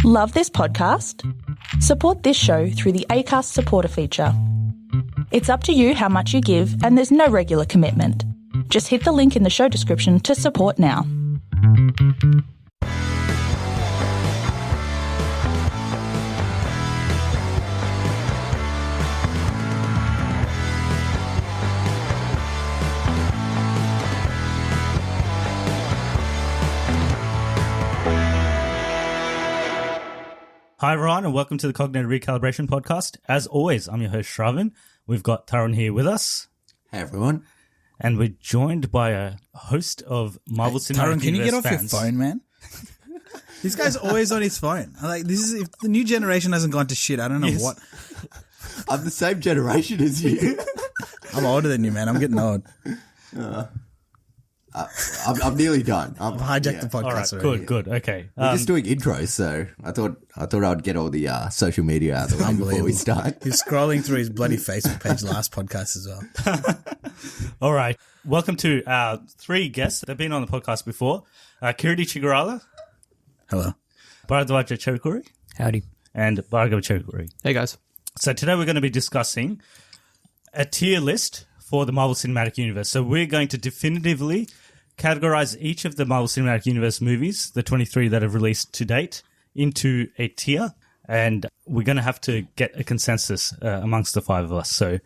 Love this podcast? Support this show through the Acast supporter feature. It's up to you how much you give, and there's no regular commitment. Just hit the link in the show description to support now. Hi, everyone, and welcome to the Cognitive Recalibration Podcast. As always, I'm your host, Shravan. We've got Taran here with us. Hey, everyone. And we're joined by a host of Marvel Cinematic Taran, can you get off fans. your phone, man? This guy's always on his phone. I'm like, this is if the new generation hasn't gone to shit, I don't know what. I'm the same generation as you. I'm older than you, man. I'm getting old. I'm nearly done. I've hijacked the podcast All right, already. good, okay. We're just doing intros, so I thought I'd get all the social media out of the way before we start. He's scrolling through his bloody Facebook page last podcast as well. All right, welcome to our three guests that have been on the podcast before. Kireeti Chigurala. Hello. Bharadwaja Cherukuri. Howdy. And Bhargava Cherukuri. Hey, guys. So today we're going to be discussing a tier list for the Marvel Cinematic Universe. So we're going to definitively categorize each of the Marvel Cinematic Universe movies, the 23 that have released to date, into a tier, and we're going to have to get a consensus amongst the five of us. So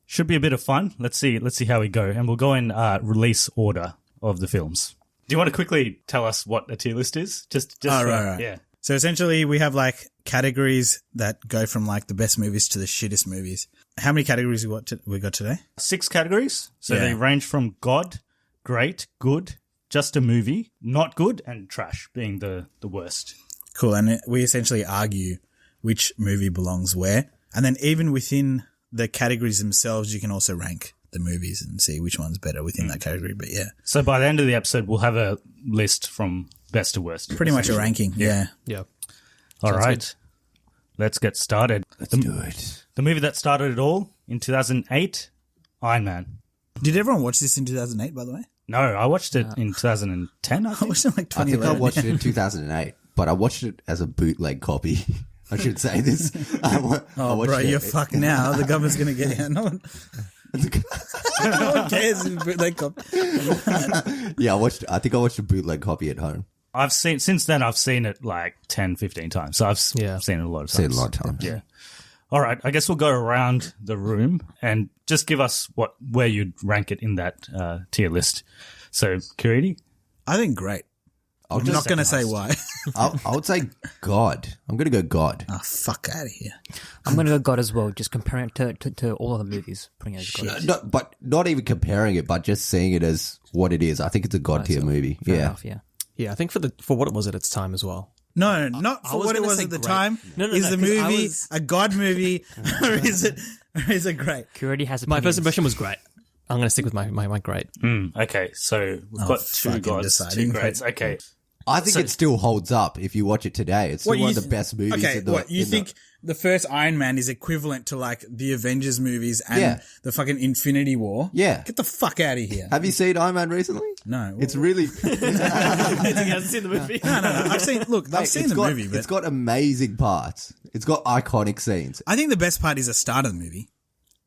should be a bit of fun. Let's see how we go, and we'll go in release order of the films. Do you want to quickly tell us what a tier list is? Right. Yeah. So essentially we have like categories that go from like the best movies to the shittest movies. How many categories we got today? 6 categories. So Yeah. they range from God, great, good, just a movie, not good, and trash being the worst. Cool. And we essentially argue which movie belongs where. And then even within the categories themselves, you can also rank the movies and see which one's better within that category. But yeah, So by the end of the episode, we'll have a list from best to worst. pretty much a ranking. Yeah. Yeah. All right. Let's get started. Let's do it. The movie that started it all in 2008, Iron Man. Did everyone watch this in 2008, by the way? No, I watched it in 2010, I I think. watched it in like I think 2011. I watched it in 2008, but I watched it as a bootleg copy. I should say this. I watched Bro, it. you're fucked now. The government's going to get you. No one cares if they copy. Yeah, I think I watched a bootleg copy at home. Since then, I've seen it like 10, 15 times. So I've seen it a lot of times. Seen it a lot of times. Yeah. All right. I guess we'll go around the room and just give us where you'd rank it in that tier list. So, Kireeti? I think great. I'm not going to say why. I would say God. I'm going to go God. Oh, fuck out of here. I'm going to go God as well, just comparing it to all of the movies. Putting it as God. No, but not even comparing it, but just seeing it as what it is. I think it's a God tier movie. Fair Yeah. enough, yeah. Yeah, I think for what it was at its time as well. No, not for was what it gonna was say at the great. time. No, is the 'cause I movie was- a God movie or is it great? Kireeti has My opinions. first impression was great. I'm going to stick with my great. Okay. So we've got two fucking gods, deciding. two greats. Okay. I think it still holds up if you watch it today. It's still one of the best movies. Okay, in the, what you in think the first Iron Man is equivalent to like the Avengers movies and the fucking Infinity War? Yeah. Get the fuck out of here. Have you seen Iron Man recently? No. It's really. He hasn't seen the movie. No. I've seen It's the got- movie, but It's got amazing parts. It's got iconic scenes. I think the best part is the start of the movie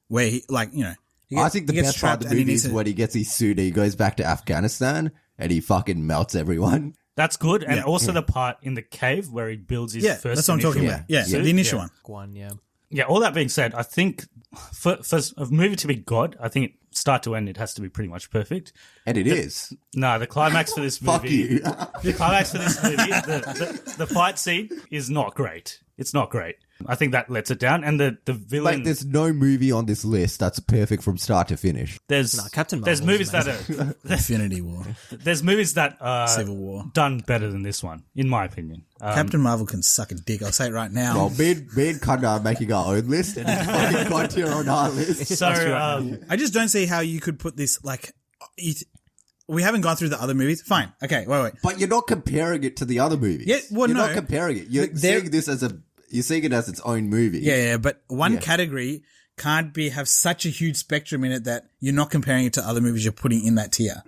where he I think the best part of the movie is when he gets his suit and he goes back to Afghanistan and he fucking melts everyone. That's good. And also the part in the cave where he builds his first that's what I'm talking initial about. Yeah, suit. the initial one. One, yeah. Yeah, all that being said, I think for a movie to be God, I think start to end, it has to be pretty much perfect. And it is. No, the climax for this movie... Fuck you. The climax for this movie, the fight scene is not great. It's not great. I think that lets it down. And the villain... Like, there's no movie on this list that's perfect from start to finish. There's Captain there's Marvel movies is that are... Infinity War. There's movies that are Civil War. done better than this one, in my opinion. Captain Marvel can suck a dick. I'll say it right now. Well, me and Kunda are making our own list and it's fucking God tier on our list. So, I just don't see how you could put this like. We haven't gone through the other movies. Fine. Okay. Wait. But you're not comparing it to the other movies. Yeah, well, you're no. not comparing it. You're They're- seeing this as you're seeing it as its own movie. Yeah. But one category can't have such a huge spectrum in it that you're not comparing it to other movies you're putting in that tier.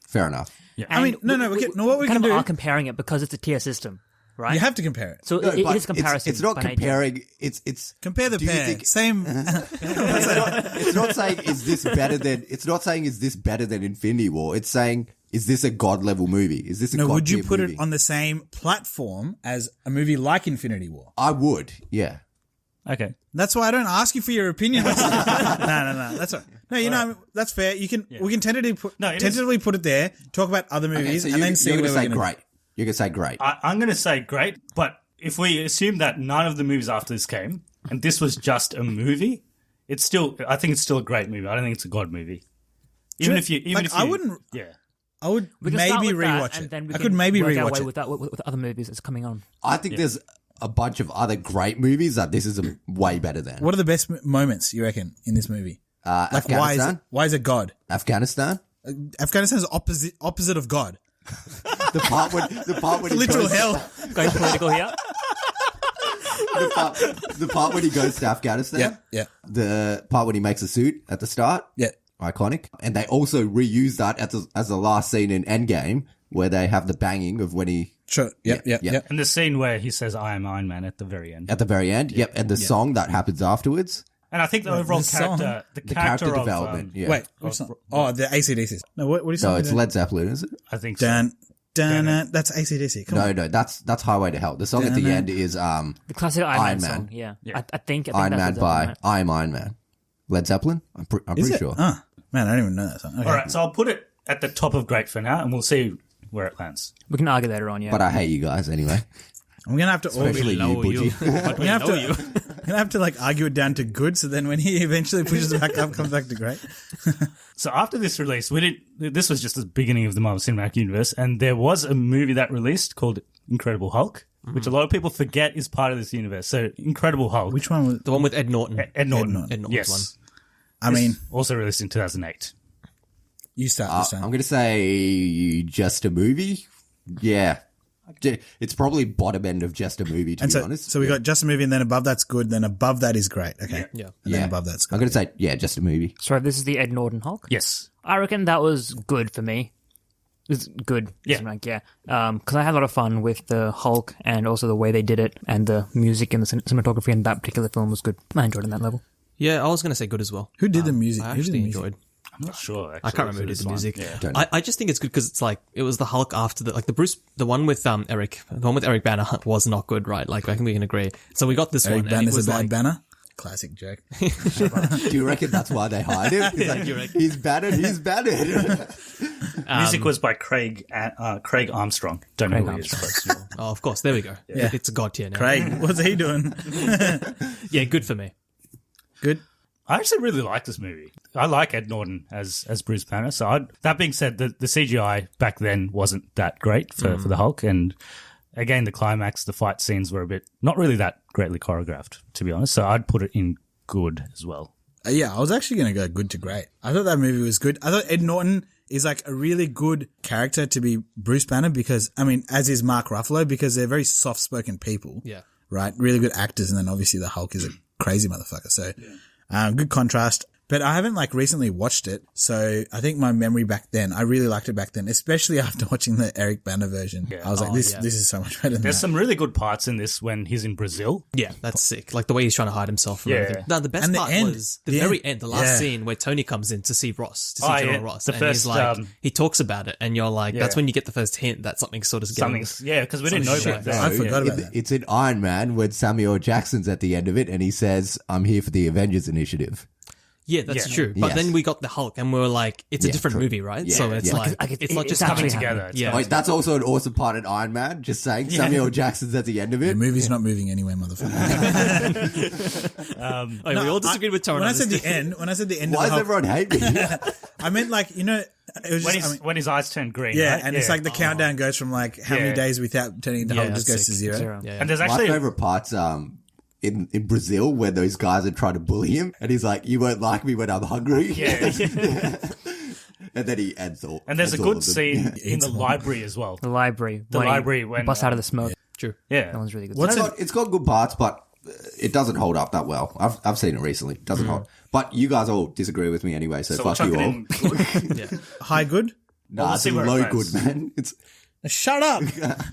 Fair enough. yeah. I mean, no. Okay, no. What we kind can of do? are comparing it because it's a tier system. right? You have to compare it. So No, it but is comparison. It's not by nature. comparing. It's Compare the do you pair. think- Same. it's not saying is this better than. It's not saying is this better than Infinity War. It's saying is this a god level movie? Is this a No, god would you tier put movie? it on the same platform as a movie like Infinity War? I would. Yeah. Okay. That's why I don't ask you for your opinion. No. That's all right. No, you know, that's fair. We can tentatively put it there, talk about other movies, Okay, so and then see you're where gonna we're say going great. You're gonna say great. I'm going to say great, but if we assume that none of the movies after this came, and this was just a movie, I think it's still a great movie. I don't think it's a god movie. Even if you, I wouldn't. yeah. I would We can start maybe with that, rewatch and it. then we I can could maybe work our rewatch way it. with that with other movies that's coming on. I think there's a bunch of other great movies that this is a way better than. What are the best moments you reckon in this movie? Like Afghanistan. why is it God? Afghanistan. Afghanistan's opposite of God. The part when he Literal goes, hell. Going political here. the part when he goes to Afghanistan. Yeah. The part when he makes a suit at the start. Yeah. Iconic. And they also reuse that as the last scene in Endgame where they have the banging of when he Sure. Yep. And the scene where he says, "I am Iron Man" at the very end. at the very end. Yep. And the song that happens afterwards. And I think the overall the song? character, The character of, development. Yeah. Wait. Which song? Oh, the AC/DC. No, what is No, it? it's Led Zeppelin, is it? I think so. Dun. That's AC/DC. Come on. No, that's Highway to Hell. The song at the end is The classic Iron Man Iron Man. song. Yeah. I think Iron that's Man exactly by right. I Am Iron Man. Led Zeppelin? I'm Is pretty it? sure. Ah, man, I don't even know that song. Okay. All right, so I'll put it at the top of great for now, and we'll see where it lands. We can argue later on. Yeah. But I hate you guys anyway. I'm gonna have to Especially you, Budgie. I'm gonna have to like argue it down to good. So then when he eventually pushes it back up, comes back to great. So after this release, this was just the beginning of the Marvel Cinematic Universe, and there was a movie that released called Incredible Hulk, which a lot of people forget is part of this universe. So Incredible Hulk. Which one was? The one with Ed Norton. Ed Norton. Ed Norton's Yes. one. I mean, Also released in 2008. you start this I'm time. going to say just a movie. Yeah. It's probably bottom end of just a movie, to And be so, honest. so we got just a movie, and then above that's good. Then above that is great. Okay. Yeah. And then above that's I'm good. going to say, yeah, just a movie. Sorry, this is the Ed Norton Hulk. Yes. I reckon that was good for me. It's good. Yeah. Because I had a lot of fun with the Hulk and also the way they did it, and the music and the cinematography in that particular film was good. I enjoyed it on that level. Yeah, I was going to say good as well. Who did the music? I Who did the actually music? enjoyed. I'm not sure. Actually, I can't remember who did this the one. music. Yeah. I just think it's good because it's like it was the Hulk after the one with Eric Banner was not good, right? Like I think we can agree. So we got this Eric one. and it Banner's was a bad like, banner. Classic joke. Do you reckon that's why they hired him? He's like, he's battered. Music was by Craig Armstrong. Don't know who he is. But Oh, of course. There we go. Yeah. It's a god tier now. Craig, what's he doing? Yeah, good for me. Good. I actually really like this movie. I like Ed Norton as Bruce Banner. So that being said, the CGI back then wasn't that great for the Hulk. And again, the climax, the fight scenes were not really that greatly choreographed, to be honest. So I'd put it in good as well. Yeah, I was actually going to go good to great. I thought that movie was good. I thought Ed Norton is like a really good character to be Bruce Banner because, I mean, as is Mark Ruffalo, because they're very soft-spoken people. Yeah. Right? Really good actors. And then obviously the Hulk is a crazy motherfucker. So, good contrast. But I haven't like recently watched it. So I think my memory back then, I really liked it back then, especially after watching the Eric Banner version. Yeah. I was like, this is so much better than There's that. some really good parts in this when he's in Brazil. Yeah, that's sick. Like the way he's trying to hide himself from Yeah. everything. No, the best And the part end. was the The very end. end, the last Yeah. scene where Tony comes in to see Ross, to see Oh, General yeah. Ross. The and first, he's like, he talks about it, and you're like, that's when you get the first hint that something's sort of getting. Because we didn't know Something's back shit. then. I forgot about that. It's in Iron Man when Samuel Jackson's at the end of it and he says, I'm here for the Avengers initiative. Yeah, that's Yeah. true. But Yes. then we got the Hulk, and we were like, it's a Yeah, different true. movie, right? Yeah, So it's yeah. like, Like, it's not just actually Coming together. happening. Yeah. Wait, that's also an awesome part in Iron Man, just saying Samuel Jackson's at the end of The it. movie's not moving anywhere, motherfucker. we all disagreed with Torrent. When I on said this. the end, Why of does the Hulk, everyone hate me? I meant like, it was When, just, when his eyes turn green. yeah, right? and it's like the countdown goes from like how many Yeah. days without turning into Yeah, Hulk just that's goes to sick. zero. Yeah. And there's My actually favorite part's in Brazil where those guys are trying to bully him and he's like, you won't like me when I'm hungry. yeah. And then he ends all. And there's a ends all good of them. scene in Eats the them. library as well. The library. The when he library when, busts out of the smoke. True. Yeah. That one's really good. It's got good parts, but it doesn't hold up that well. I've seen it recently. It doesn't hold. But you guys all disagree with me anyway, so So we'll fuck chuck you it all. in good. High good? Nah, we'll it's see a where it low goes. good, man. Shut up.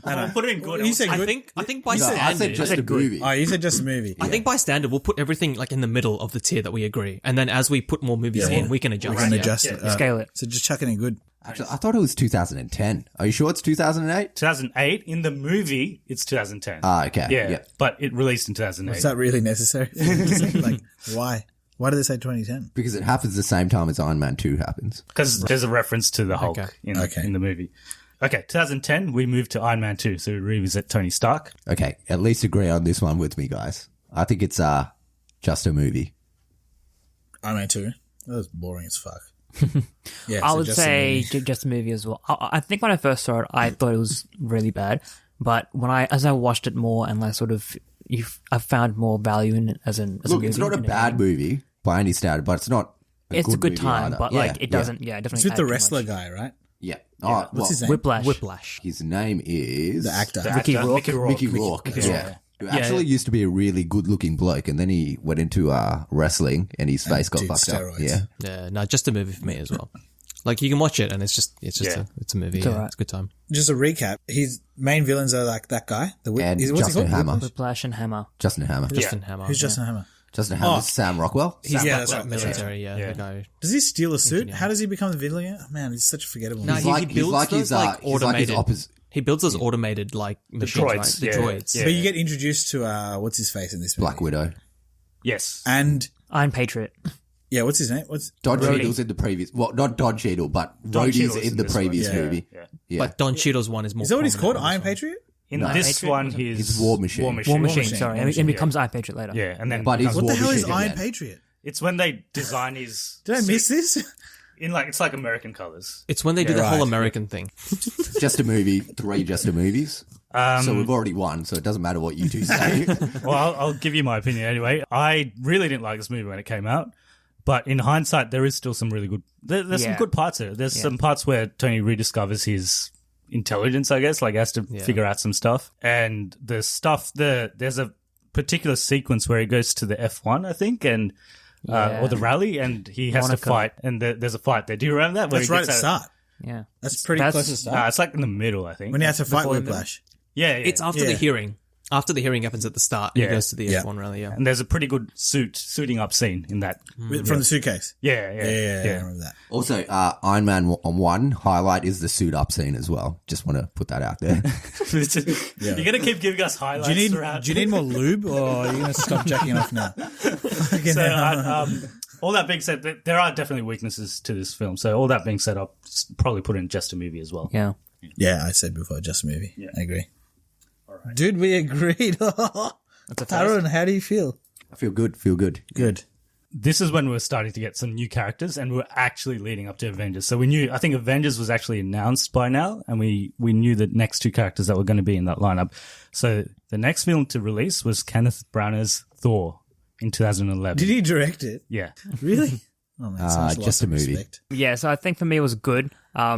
I'll put it in good. You said good. I think by No, standard, I said just a movie. Oh, you said just a movie. I think by standard we'll put everything like in the middle of the tier that we agree, and then as we put more movies in, we can adjust. We can yeah. adjust it. Scale it. So just chuck it in good. Actually, I thought it was 2010. Are you sure it's 2008? 2008. In the movie, it's 2010. Ah, okay. yeah, but it released in 2008. Is that really necessary? Like, why? Why do they say 2010? Because it happens the same time as Iron Man 2 happens. Because there's a reference to the Hulk Okay. in the movie. Okay, 2010, we moved to Iron Man 2, so we revisit Tony Stark. Okay, at least agree on this one with me, guys. I think it's just a movie. Iron Man 2. That was boring as fuck. Yeah, I so would just a say movie. just a movie as well. I think when I first saw it, I thought it was really bad. But as I watched it more and like sort of, I found more value in it as a Look, movie. it's not a bad movie by any standard, but it's not It's a good movie time, either. but like it doesn't. Yeah, it definitely. It's with add the too wrestler much. guy, right? Yeah. Oh, What's his name? Whiplash. His name is... The actor. Mickey Rourke. Mickey Rourke. Mickey yeah. Rourke. Who actually used to be a really good-looking bloke, and then he went into wrestling, and his face got did fucked steroids. up. Yeah. Yeah, no, just a movie for me as well. Like you can watch it, and it's just Yeah. it's a movie. It's yeah, alright. it's a good time. Just a recap. His main villains are like that guy. The And what's he Justin called? Hammer. Whiplash and Hammer. Justin Hammer. Justin Hammer. Who's yeah. Justin Hammer? Justin Hammer. Oh. Sam Rockwell. He's Yeah, like that's that right, that's military. Yeah, Yeah. the guy. Does he steal a suit? How does he become the villain? Oh, man, he's such a forgettable. No, name. he like- he's builds like those his, like he's like his automated. opposite. He builds those automated like machines, droids, right? The yeah. droids. Yeah. But you get introduced to what's his face in this movie? Black Widow. Yes. And Iron Patriot. yeah, what's his name? What's Don Rhodey. Cheadle's in the previous... Well, not Don Cheadle, but Don Rhodey's Cheadle's in in the this one. previous Yeah. movie. Yeah. Yeah. But Don Cheadle's one is more. is that what he's called? prominent Iron in this Patriot? In No. this Patriot? one, he's It's War Machine. War Machine. War Machine. Machine, Sorry, War and Machine, he becomes Iron Patriot later. Yeah, and then But he's becomes What the War hell is Machine Iron again. Patriot? It's when they design his Did I miss this? in like it's like American colors. It's when they do the right. whole American thing. Just a movie. 3 just a movies. So we've already won, so it doesn't matter what you two say. Well, I'll give you my opinion anyway. I really didn't like this movie when it came out, but in hindsight, there is still some really good. There's some Yeah. good parts in it. There's some parts where Tony rediscovers his intelligence, I guess, like has to figure out some stuff. And the stuff there's a particular sequence where he goes to the F1, I think, and or the rally, and he has Monaco. to fight, and there's a fight there. Do you remember that? Where That's he right at gets the out- start. Yeah. That's pretty close to the start. It's like in the middle, I think. When he has to fight Before the Whiplash. yeah, It's after the Yeah. hearing. After the hearing happens at the start, Yeah. he goes to the Yeah. F1 rally. Yeah. and there's a pretty good suiting up scene in that. From the suitcase. Yeah, Yeah, I remember that. Also, Iron Man 1 highlight is the suit up scene as well. Just want to put that out there. You're gonna keep giving us highlights Do you throughout. need more lube, or are you going to stop jacking off now? Fucking So, hell. all that being said, there are definitely weaknesses to this film. So all that being said, I'll probably put in just a movie as well. Yeah. Yeah, I said before, just a movie. I agree. Dude, we agreed. Aaron, how do you feel? I feel good. Feel good. Good. This is when we were starting to get some new characters, and we were actually leading up to Avengers. So we knew, I think Avengers was actually announced by now, and we knew the next 2 characters that were going to be in that lineup. So the next film to release was Kenneth Branagh's Thor in 2011. Did he direct it? Yeah. Really? Oh man, so much loss just a of movie. respect. Yeah, so I think for me it was good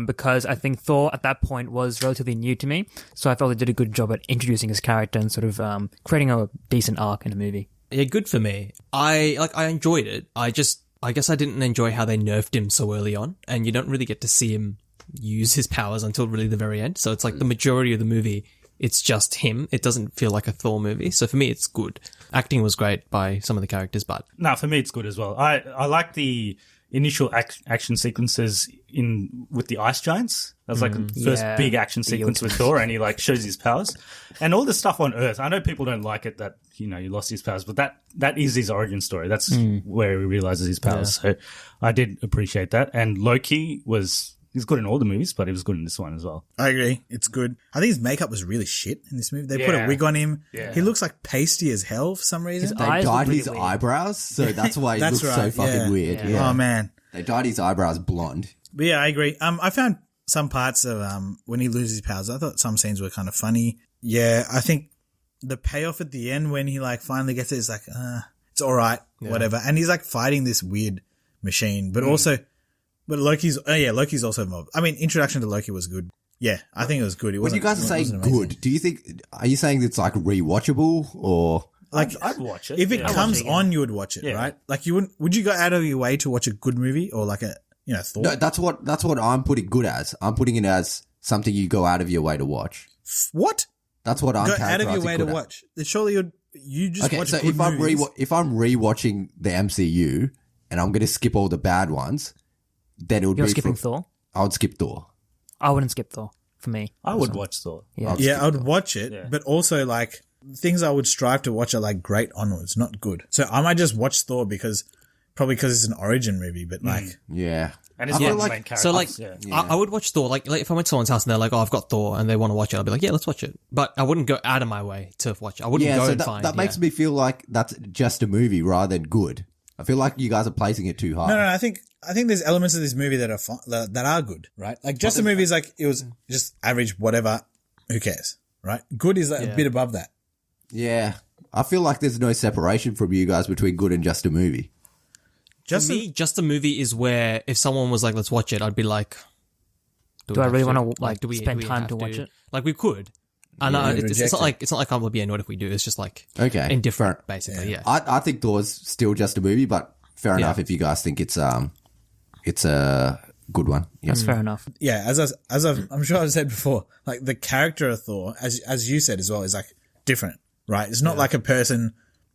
because I think Thor at that point was relatively new to me. So I felt they did a good job at introducing his character and sort of creating a decent arc in a movie. Yeah, good for me. I enjoyed it. I guess I didn't enjoy how they nerfed him so early on, and you don't really get to see him use his powers until really the very end. So it's like the majority of the movie, it's just him. It doesn't feel like a Thor movie. So for me, it's good. Acting was great by some of the characters, but No, for me it's good as well. I like the initial action sequences with the ice giants. That was like the first Yeah. big action sequence with Thor, and he like shows his powers and all the stuff on Earth. I know people don't like it that he lost his powers, but that is his origin story. That's where he realizes his powers. So I did appreciate that. And Loki he's good in all the movies, but he was good in this one as well. I agree. It's good. I think his makeup was really shit in this movie. They put a Yeah. wig on him. Yeah. He looks like pasty as hell for some reason. They Eyes dyed look his really weird. eyebrows, so that's why he That's looks so right, fucking yeah. weird. Yeah. Yeah. Oh man. They dyed his eyebrows blonde. But yeah, I agree. I found some parts of when he loses his powers, I thought some scenes were kind of funny. Yeah, I think the payoff at the end when he like finally gets it is like, it's all right, whatever. And he's like fighting this weird machine, but also, but Loki's also involved. I mean, introduction to Loki was good. Yeah, I think it was good. It When wasn't, you guys are it saying wasn't amazing. good, are you saying it's like rewatchable or? Like, I'd watch it. if it Yeah. comes on, you would watch it, Yeah. right? Like would you go out of your way to watch a good movie or like a, Thor? No, that's what I'm putting good as. I'm putting it as something you go out of your way to watch. What? That's what I'm Go out of your way to watch. Surely you just watch good movies. If I'm rewatching the MCU and I'm going to skip all the bad ones, then it would You're be skipping Thor? I would skip Thor. I wouldn't skip Thor for me. I would watch Thor. Yeah. Yeah, I would watch it, but also like things I would strive to watch are like great onwards, not good. So I might just watch Thor probably because it's an origin movie, but like Yeah. And it's I feel one of the like- main characters. So, like, yeah. I would watch Thor. Like, if I went to someone's house and they're like, "Oh, I've got Thor," and they want to watch it, I'd be like, "Yeah, let's watch it." But I wouldn't go out of my way to watch it. I wouldn't go so and find. that makes me feel like that's just a movie rather than good. I feel like you guys are placing it too high. no, I think there's elements of this movie that are that are good, right? Like just a movie is like it was just average, whatever. Who cares, right? Good is like a bit above that. Yeah. I feel like there's no separation from you guys between good and just a movie. For me, just a movie is where if someone was like, "Let's watch it," I'd be like, Do I really have want to like spend time have to watch it? Like, we could. I know Yeah, it's not like I'm be annoyed if we do. It's just like Okay. indifferent, basically. Yeah. I think Thor's still just a movie, but fair enough if you guys think it's a good one. Yeah. That's fair enough. Yeah, I'm sure I've said before, like the character of Thor, as you said as well, is like different, right? It's not like a person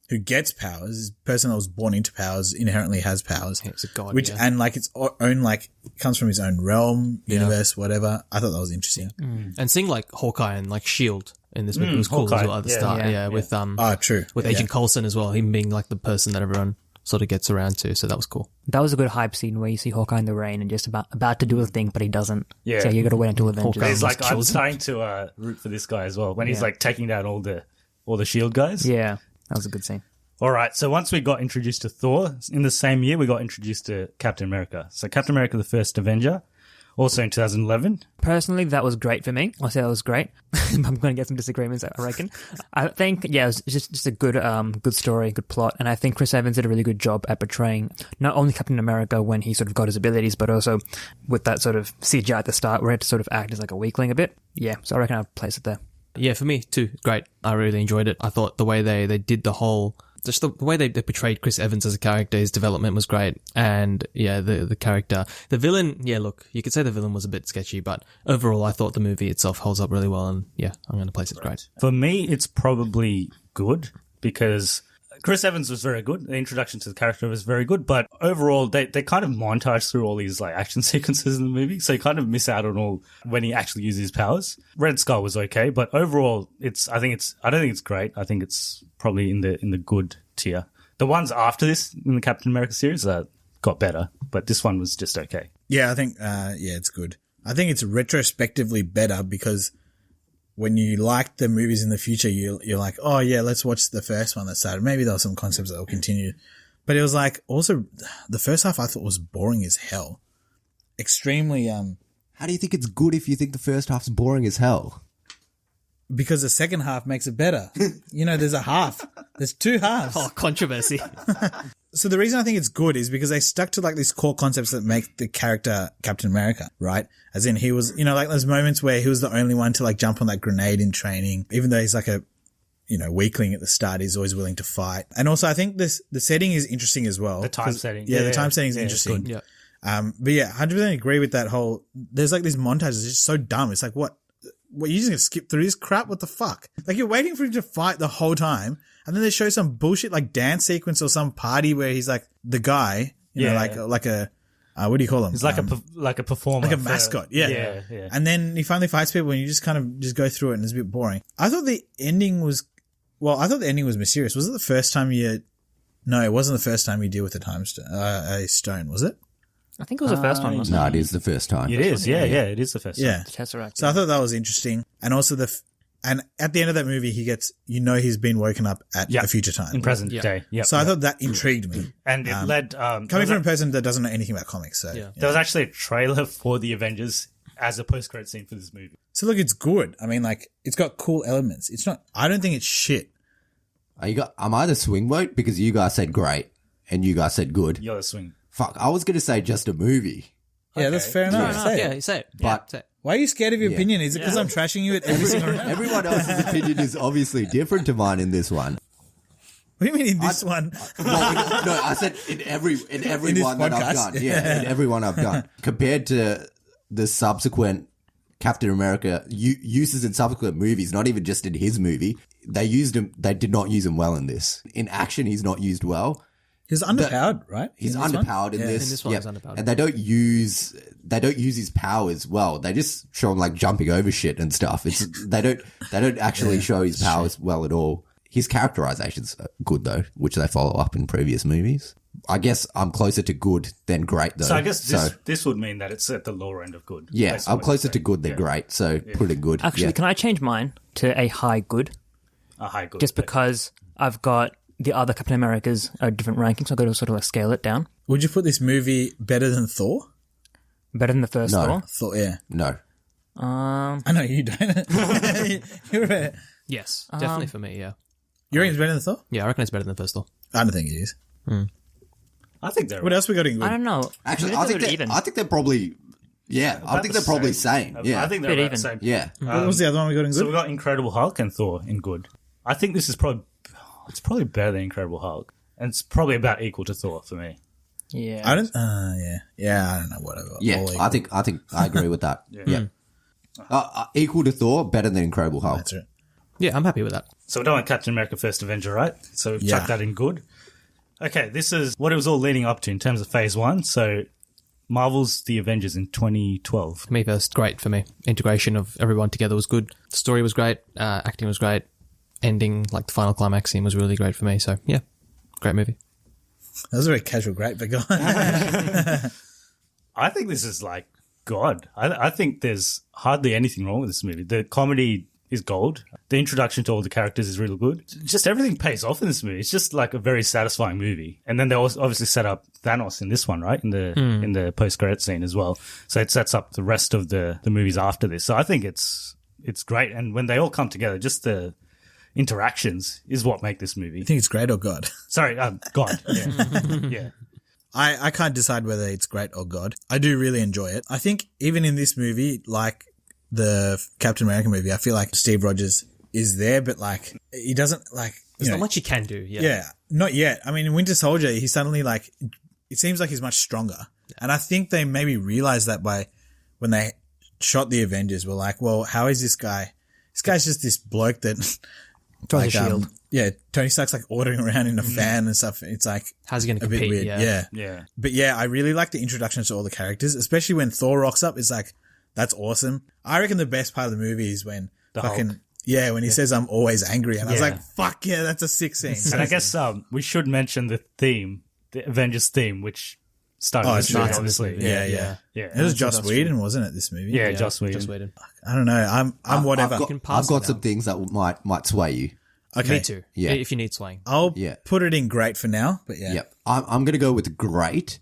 who gets powers. It's a person that was born into powers, inherently has powers. It's a god, Which, yeah. and like its own, like, comes from his own realm, universe, whatever. I thought that was interesting. And seeing like Hawkeye and like Shield in this movie was cool Hawkeye. as well at the Yeah, start. yeah, Yeah, with True. with Agent Coulson as well, him being like the person that everyone sort of gets around to. So that was cool. That was a good hype scene where you see Hawkeye in the rain and just about to do a thing, but he doesn't. Yeah. So you got to wait until Avengers. He's like, I'm kills him. starting to root for this guy as well. When he's like taking down all the shield guys. Yeah, that was a good scene. All right. So once we got introduced to Thor, in the same year, we got introduced to Captain America. So Captain America, the first Avenger, also in 2011. Personally, that was great for me. I'll say that was great. I'm going to get some disagreements, I reckon. I think, it was just a good story, good plot. And I think Chris Evans did a really good job at portraying not only Captain America when he sort of got his abilities, but also with that sort of CGI at the start where he had to sort of act as like a weakling a bit. Yeah, so I reckon I'd place it there. Yeah, for me too. Great. I really enjoyed it. I thought the way they did the whole, just the way they portrayed Chris Evans as a character, his development was great. And yeah, the character, the villain, yeah, look, you could say the villain was a bit sketchy, but overall I thought the movie itself holds up really well. And yeah, I'm going to place it great. For me, it's probably good because Chris Evans was very good. The introduction to the character was very good, but overall, they kind of montage through all these like action sequences in the movie, so you kind of miss out on all when he actually uses his powers. Red Skull was okay, but overall, I don't think it's great. I think it's probably in the good tier. The ones after this in the Captain America series got better, but this one was just okay. Yeah, I think, it's good. I think it's retrospectively better because when you like the movies in the future, you're like, oh yeah, let's watch the first one that started. Maybe there were some concepts that will continue. But it was like, also, the first half I thought was boring as hell. Extremely, How do you think it's good if you think the first half's boring as hell? because the second half makes it better. There's a half. There's two halves. Oh, controversy. So the reason I think it's good is because they stuck to like these core concepts that make the character Captain America, right? As in he was, like those moments where he was the only one to like jump on that grenade in training, even though he's like a, weakling at the start, he's always willing to fight. And also I think the setting is interesting as well. The time setting. Yeah, the time setting is interesting. Good, But yeah, 100% agree with that whole, there's like these montages, it's just so dumb. It's like, what, you're just going to skip through this crap? What the fuck? Like you're waiting for him to fight the whole time. And then they show some bullshit like dance sequence or some party where he's like the guy, like a, what do you call him? He's like a performer, like a mascot. Yeah. And then he finally fights people and you just kind of just go through it and it's a bit boring. I thought the ending was mysterious. Was it the first time no, it wasn't the first time you deal with a stone, was it? I think it was the first one, wasn't it? No, it is the first time. It is, yeah, it is the first Yeah. time. The Tesseract. So I thought that was interesting. And also and at the end of that movie, he gets, he's been woken up at a future time. In present day. Yeah. So I thought that intrigued me. And it led, Coming from a person that doesn't know anything about comics. So, there was actually a trailer for the Avengers as a post-credit scene for this movie. So look, it's good. I mean, like, it's got cool elements. It's not, I don't think it's shit. I'm either swing vote because you guys said great and you guys said good. You're the swing. Fuck, I was going to say just a movie. Yeah, that's fair enough. Say it. Yeah, say it. But Say it. Why are you scared of your opinion? Is it because I'm trashing you at every single round? everyone else's opinion is obviously different to mine in this one. What do you mean in this one? Well, no, I said in every this one that I've podcast? done. Yeah, in every one I've done. Compared to the subsequent Captain America uses in subsequent movies, not even just in his movie. They did not use him well in this. In action, he's not used well. He's underpowered, right? He's In this one? underpowered in this. In this one, he's underpowered. And they don't use his powers well. They just show him like jumping over shit and stuff. They don't actually show his powers well at all. His characterization's good though, which they follow up in previous movies. I guess I'm closer to good than great though. So I guess this would mean that it's at the lower end of good. Yeah, based on I'm what closer you're to saying. good than great. So put it good. Actually, yeah. can I change mine to a high good? A high good. Just because I've got the other Captain Americas are different rankings, so I've got to sort of like scale it down. Would you put this movie better than Thor? Better than the first No. Thor. Thor, yeah. No. I know you don't. You're Yes, definitely for me, yeah. You reckon it's better than Thor? Yeah, I reckon it's better than the first Thor. I don't think it is. I think they're What else we got in I good? don't know. Actually, Maybe I think they're probably. Yeah, I think they're probably same. Yeah, I think they're Bit about even. the same. yeah. What was the other one we got in So good? we got Incredible Hulk and Thor in good. I think this is probably better than Incredible Hulk, and it's probably about equal to Thor for me. Yeah. I don't. Yeah. I don't know. Whatever. Yeah, All I equal. think I agree with that. Yeah. Equal to Thor, better than Incredible Hulk. That's it. Yeah, I'm happy with that. So we're done with Captain America: First Avenger, right? So we've Yeah. chucked that in good. Okay, this is what it was all leading up to in terms of Phase 1. So Marvel's The Avengers in 2012. Me first, great for me. Integration of everyone together was good. The story was great. Acting was great. Ending, like the final climax scene, was really great for me. So yeah, great movie. That was a very casual, great, but go on. I think this is like God. I think there's hardly anything wrong with this movie. The comedy is gold. The introduction to all the characters is really good. Just everything pays off in this movie. It's just like a very satisfying movie. And then they also obviously set up Thanos in this one, right? In the post-credit scene as well. So it sets up the rest of the movies after this. So I think it's great. And when they all come together, just the interactions is what make this movie. You think it's great or God? Sorry, God. Yeah. Yeah. I can't decide whether it's great or God. I do really enjoy it. I think even in this movie, like the Captain America movie, I feel like Steve Rogers is there, but like he doesn't like. There's not much you can do. Yeah. Yeah, not yet. I mean, in Winter Soldier, he suddenly like it seems like he's much stronger, and I think they maybe realized that by when they shot the Avengers, were like, well, how is this guy? This guy's just this bloke that Throws like, a shield. yeah, Tony Stark's like ordering around in a fan and stuff. It's like How's he going to a bit compete? weird. Yeah. Yeah. But yeah, I really like the introductions to all the characters, especially when Thor rocks up. It's like, that's awesome. I reckon the best part of the movie is when Hulk. when he says, I'm always angry. And I was Yeah. like, fuck yeah, that's a sick scene. And I guess we should mention the theme, the Avengers theme, which started Oh, this it movie, starts in this obviously. movie. Yeah. Yeah. It was Joss Whedon, wasn't it, this movie? Yeah, Joss Whedon. Just waited. I don't know. I'm whatever. I've got some things that might sway you. Okay. Me too. Yeah. If you need swaying. I'll Yeah. put it in great for now, but yeah. Yep. I'm going to go with great.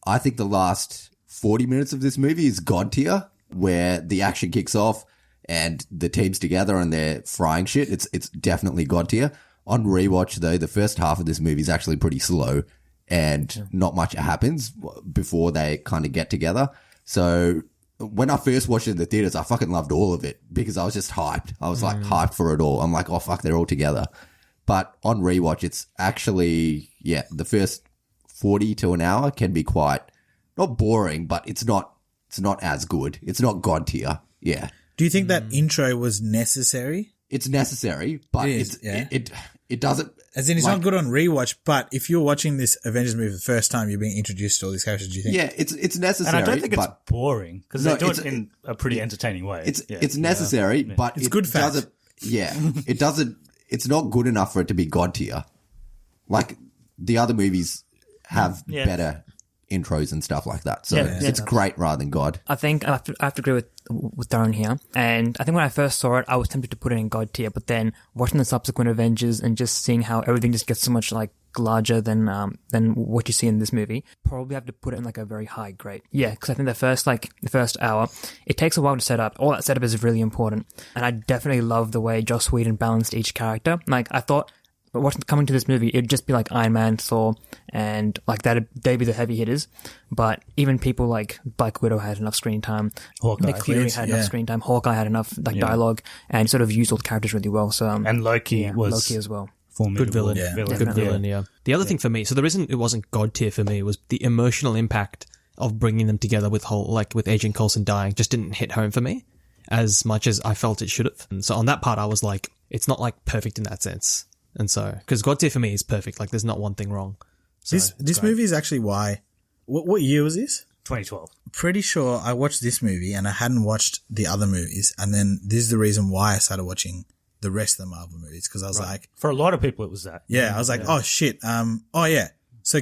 I think the last 40 minutes of this movie is God tier, where the action kicks off and the team's together and they're frying shit. It's definitely God tier. On rewatch, though, the first half of this movie is actually pretty slow and not much happens before they kind of get together. So when I first watched it in the theaters, I fucking loved all of it because I was just hyped. I was like hyped for it all. I'm like, oh fuck, they're all together. But on rewatch, it's actually, the first 40 to an hour can be quite, not boring, but it's not as good. It's not God tier. Yeah. Do you think that intro was necessary? It's necessary, but It is, it doesn't. As in, it's not good on rewatch, but if you're watching this Avengers movie for the first time, you're being introduced to all these characters, do you think? Yeah, it's necessary. And I don't think it's but boring because No, they do it's- it in a pretty entertaining way. it's necessary, but It's it good fact. doesn't. Yeah, it doesn't. It's not good enough for it to be God tier. Like the other movies have better intros and stuff like that. So it's great rather than God. I think I have to agree with Darren here. And I think when I first saw it, I was tempted to put it in God tier, but then watching the subsequent Avengers and just seeing how everything just gets so much like larger than what you see in this movie, probably have to put it in like a very high grade. Yeah, because I think the first hour, it takes a while to set up. All that setup is really important. And I definitely love the way Joss Whedon balanced each character. Like I thought, but what's coming to this movie, it'd just be like Iron Man, Thor, and like they'd be the heavy hitters. But even people like Black Widow had enough screen time. Hawkeye. Nick Fury had enough screen time. Hawkeye had enough like dialogue, and sort of used all the characters really well. So And Loki was Loki as well. formidable Good villain. Yeah. Good villain, yeah. The other thing for me, so the reason it wasn't God tier for me was the emotional impact of bringing them together with Agent Coulson dying just didn't hit home for me. as much as I felt it should have. And so on that part, I was like, it's not like perfect in that sense. And so, because God Tier for me is perfect. Like there's not one thing wrong. So This movie is actually why. What year was this? 2012. Pretty sure I watched this movie and I hadn't watched the other movies. And then this is the reason why I started watching the rest of the Marvel movies. Because I was like, For a lot of people, it was that. I was like, oh shit. Oh yeah. So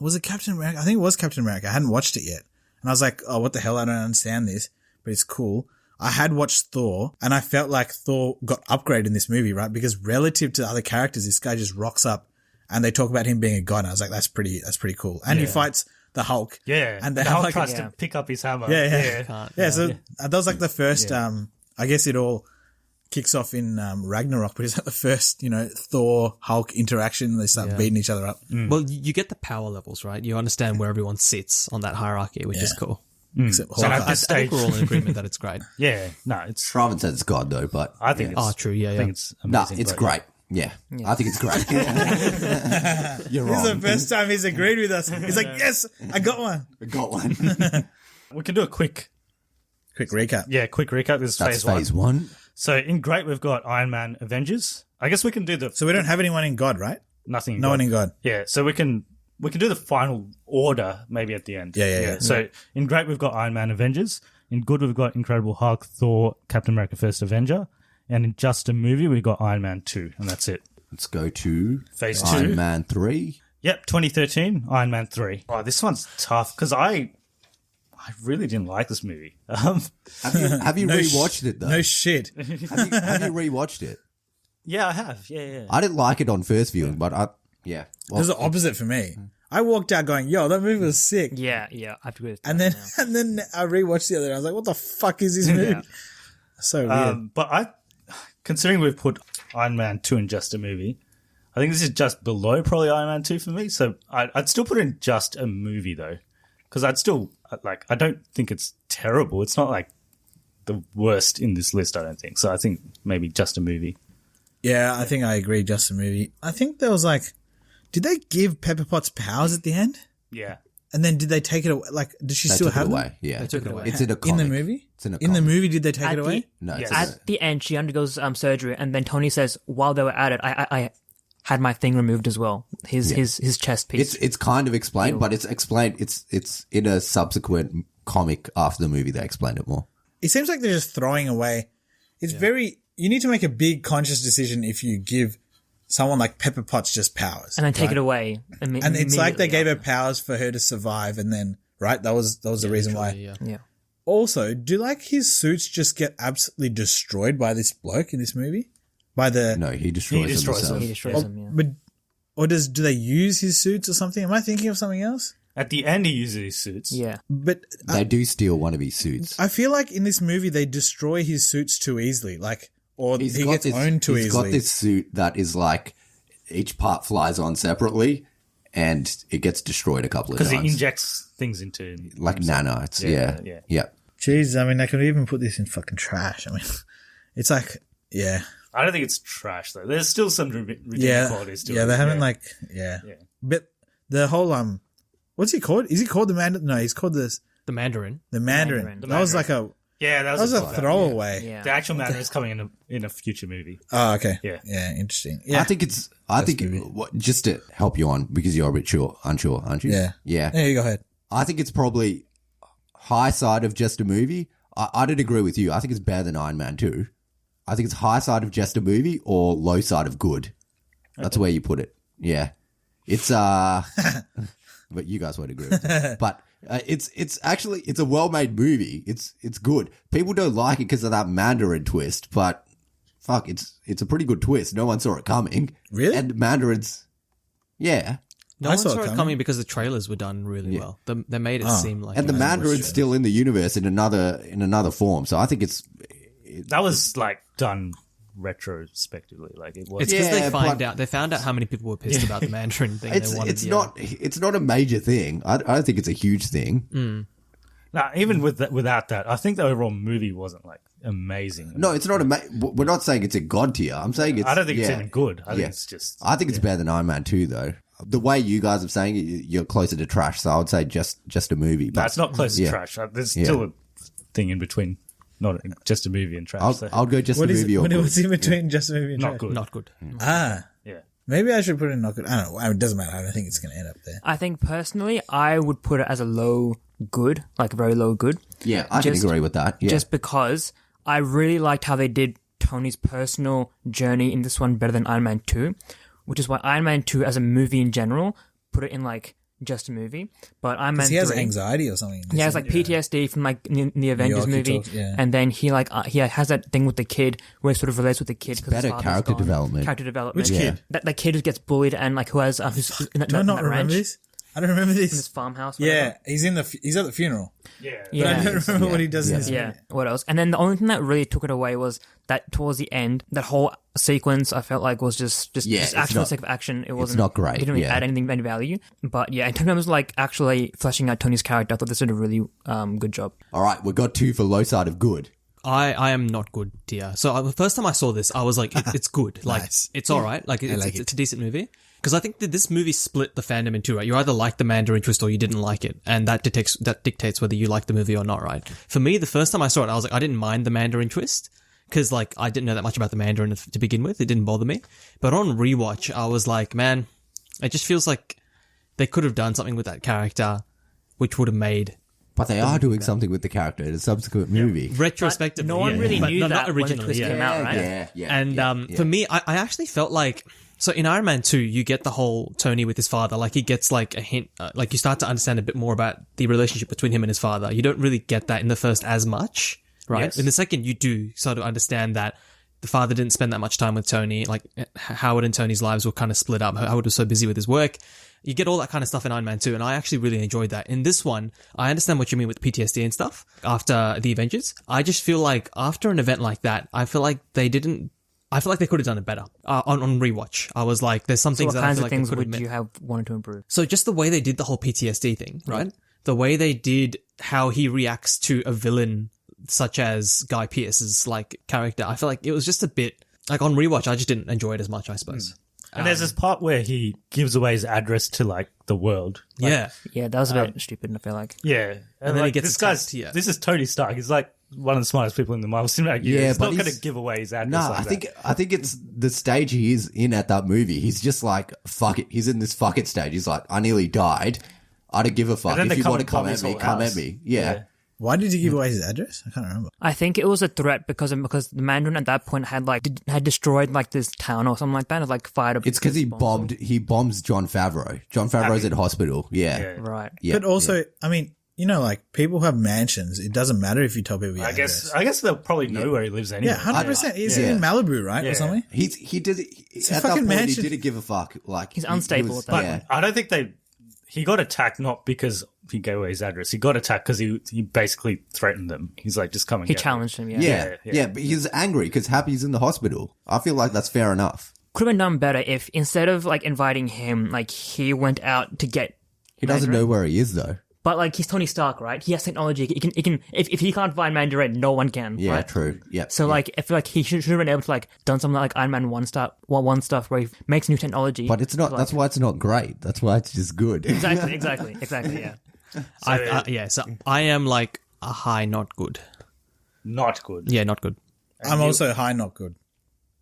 was it Captain America? I think it was Captain America. I hadn't watched it yet. And I was like, oh, what the hell? I don't understand this, but it's cool. I had watched Thor and I felt like Thor got upgraded in this movie, right? Because relative to the other characters, this guy just rocks up and they talk about him being a god. And I was like, that's pretty cool. And he fights the Hulk. Yeah. And the they Hulk have tries to pick up his hammer. So that was like the first, I guess it all kicks off in Ragnarok, but it's like the first, Thor Hulk interaction. They start beating each other up. Well, you get the power levels, right? You understand where everyone sits on that hierarchy, which is cool. Except So Hawkeye. at this I think stage, we're all in agreement that it's great. yeah, no, it's. Shravan says it's God though, but I think it's. Oh, true. Yeah, I yeah. think it's no, amazing. it's but great. Yeah. I think it's great. You're This is the wrong. first time he's agreed with us. He's like, yes, I got one. I got one. We can do a quick Quick recap. recap. This is That's phase one. one. So in great, we've got Iron Man, Avengers. I guess we can do the So we don't have anyone in God, right? nothing. in No God. one in God. Yeah, so we can do the final order maybe at the end. Yeah. So in great, we've got Iron Man, Avengers. In good, we've got Incredible Hulk, Thor, Captain America, First Avenger. And in just a movie, we've got Iron Man 2, and that's it. Let's go to Phase Iron 2. Man 3. Yep, 2013, Iron Man 3. Oh, this one's tough because I really didn't like this movie. Have you rewatched it though? No shit. Have you rewatched it? Yeah, I have. Yeah. I didn't like it on first viewing, but Well, It was the opposite for me. I walked out going, yo, that movie was sick. Yeah, I have to agree with that. And then I rewatched the other and I was like, what the fuck is this movie? Yeah. So weird. But considering we've put Iron Man 2 in just a movie, I think this is just below probably Iron Man 2 for me. So I'd still put it in just a movie though, because I don't think it's terrible. It's not like the worst in this list, I don't think. So I think maybe just a movie. Yeah, I think I agree, just a movie. I think there was like, did they give Pepper Potts powers at the end? Yeah. And then did they take it away? Like, does she they still took have it them? away. Yeah, They took it away. It's in a In comic. the movie? It's in a In the comic. movie, did they take At it away? No, Yes. it's in At the end, she undergoes surgery, and then Tony says, while they were at it, I had my thing removed as well. His chest piece. It's kind of explained, but it's explained. It's in a subsequent comic after the movie. They explained it more. It seems like they're just throwing away. It's you need to make a big conscious decision if you give someone like Pepper Potts just powers. and then take it away. And it's like they immediately gave her after. powers for her to survive and then, right? That was the reason why. Yeah. Yeah. Also, do like his suits just get absolutely destroyed by this bloke in this movie? By the, No, he destroys, He destroys himself. He destroys him, yeah. or do they use his suits or something? Am I thinking of something else? At the end, he uses his suits. Yeah. But They do steal one of his suits. I feel like in this movie, they destroy his suits too easily. Or he gets owned too He's easily. got this suit that is like each part flies on separately, and it gets destroyed a couple of Because times. he injects things into him. like nanites. Yeah. Yeah. Jeez, I mean, I could even put this in fucking trash. I mean, it's like, yeah. I don't think it's trash though. There's still some redeeming Yeah. qualities to it. Yeah, they haven't Yeah. But the whole, what's he called? Is he called the Mandarin? No, he's called the Mandarin. Mandarin. Mandarin. That was like Yeah, that was a throwaway. Yeah. The actual Mandarin is coming in a future movie. Oh, okay. Yeah. Yeah, interesting. Yeah. I think just to help you on, because you're a bit unsure, aren't you? Yeah. Yeah. Yeah, you go ahead. I think it's probably high side of just a movie. I did agree with you. I think it's better than Iron Man 2. I think it's high side of just a movie or low side of good. That's where you put it. Yeah. It's but you guys won't agree with me. But it's actually a well-made movie. It's good. People don't like it because of that Mandarin twist, but fuck, it's a pretty good twist. No one saw it coming. Really? And Mandarin's yeah. No I one saw saw it it coming. coming because the trailers were done really well. They made it seem like And the Mandarin's still in the universe in another form. So I think it's That was like done retrospectively. Like it was. It's because Yeah, they found out how many people were pissed about the Mandarin thing. it's they wanted, it's not a major thing. I don't think it's a huge thing. Nah, even without that, I think the overall movie wasn't like amazing. No, it's not we're not saying it's a god tier. I'm saying it's I don't think it's yeah. even good. I think Yeah. it's just. I think it's better than Iron Man 2 though. The way you guys are saying it, you're closer to trash, so I would say just a movie. But That's not close yeah. to trash. There's still a thing in between. not just a movie and trash. I'll go just a movie or what's in between just a movie and not trash? good. Not good. Ah, Yeah. maybe I should put it in not good. I don't know. It doesn't matter. I don't think it's going to end up there. I think personally, I would put it as a low good, like a very low good. Yeah, I can agree with that. Yeah. Just because I really liked how they did Tony's personal journey in this one better than Iron Man 2, which is why Iron Man 2 as a movie in general, put it in like just a movie. But Iron Man 3... he has anxiety or something. He has like PTSD from like in the Avengers York, he movie. talks, yeah. And then he has that thing with the kid where he sort of relates with the kid. Because better character development. Character development. Which kid? That kid who gets bullied and like who has who's in that, Do I that not remember ranch, this? I don't remember in this this. farmhouse. Yeah, he's at the funeral. Yeah. But I don't remember what he does in this Yeah. movie. What else? And then the only thing that really took it away was that towards the end, that whole sequence I felt like was just it's action for not- the sake of action. It wasn't not great, It didn't really yeah. add anything any value. But yeah, in terms of like actually fleshing out Tony's character, I thought this did a really good job. All right, we got 2 for low side of good. I am not good, dear. So the first time I saw this, I was like, it's good. Like, Nice. it's all right. Like, like it's a decent movie. Because I think that this movie split the fandom in two, right? You either like the Mandarin twist or you didn't like it. And that dictates whether you like the movie or not, right? For me, the first time I saw it, I was like, I didn't mind the Mandarin twist. Because, like, I didn't know that much about the Mandarin to begin with. It didn't bother me. But on rewatch, I was like, man, it just feels like they could have done something with that character which would have made... But they are doing something with the character in a subsequent movie. Retrospectively, no one yeah. really But knew not that when the originally, twist yeah. came out, right? And for me, I actually felt like, so in Iron Man 2, you get the whole Tony with his father, like he gets like a hint, like you start to understand a bit more about the relationship between him and his father. You don't really get that in the first as much, right? Yes. In the second, you do sort of understand that the father didn't spend that much time with Tony, like Howard and Tony's lives were kind of split up. Howard was so busy with his work. You get all that kind of stuff in Iron Man 2, and I actually really enjoyed that. In this one, I understand what you mean with PTSD and stuff after the Avengers. I just feel like after an event like that, I feel like they could have done it better. On rewatch, I was like, there's some So things what that I kinds feel of like things they could would have you have wanted to improve? So just the way they did the whole PTSD thing, right? The way they did how he reacts to a villain such as Guy Pearce's like character, I feel like it was just a bit like on rewatch. I just didn't enjoy it as much, I suppose. And there's this part where he gives away his address to like the world. Like, Yeah, Yeah, that was a bit stupid, I feel like. Yeah. And then he like, gets this guy's, attacked, yeah. this is Tony Stark. He's like one of the smartest people in the Marvel Cinematic Universe. Yeah, He's but not going he's- to give away his address. No, like I think it's the stage he is in at that movie. He's just like, fuck it. He's in this fuck it stage. He's like, I nearly died. I don't give a fuck. And then If they you come want to and come bomb at his me, whole come house. at me. Yeah. Why did he give away his address? I can't remember. I think it was a threat because the Mandarin at that point had had destroyed like this town or something like that. It like fired up. It's because he bombs. bombs John Favreau. John Favreau's at hospital. Yeah. Right. Yeah. But also, I mean, you know, like people have mansions. It doesn't matter if you tell people your I address. guess they'll probably know where he lives anyway. Yeah, 100%. He's Yeah. in Malibu, right, Yeah. or something? He did a at that fucking point mansion. he didn't give a fuck. Like He's he unstable was- at that yeah. I don't think he got attacked not because he gave away his address. He got attacked because he basically threatened them. He's like, just come and He get me. challenged him. Yeah, but he's angry because Happy's in the hospital. I feel like that's fair enough. Could have been done better if instead of like inviting him, like he went out to get. He doesn't know where he is though. But like he's Tony Stark, right? He has technology. He can. If he can't find Mandarin, no one can. Yeah, right? true. Yeah. So like, I feel like he should have been able to like done something like Iron Man one stuff where he makes new technology. But it's not. like- That's why it's not great. That's why it's just good. exactly. Yeah. So I am like a high, not good. Not good. Yeah, not good. I'm also high, not good.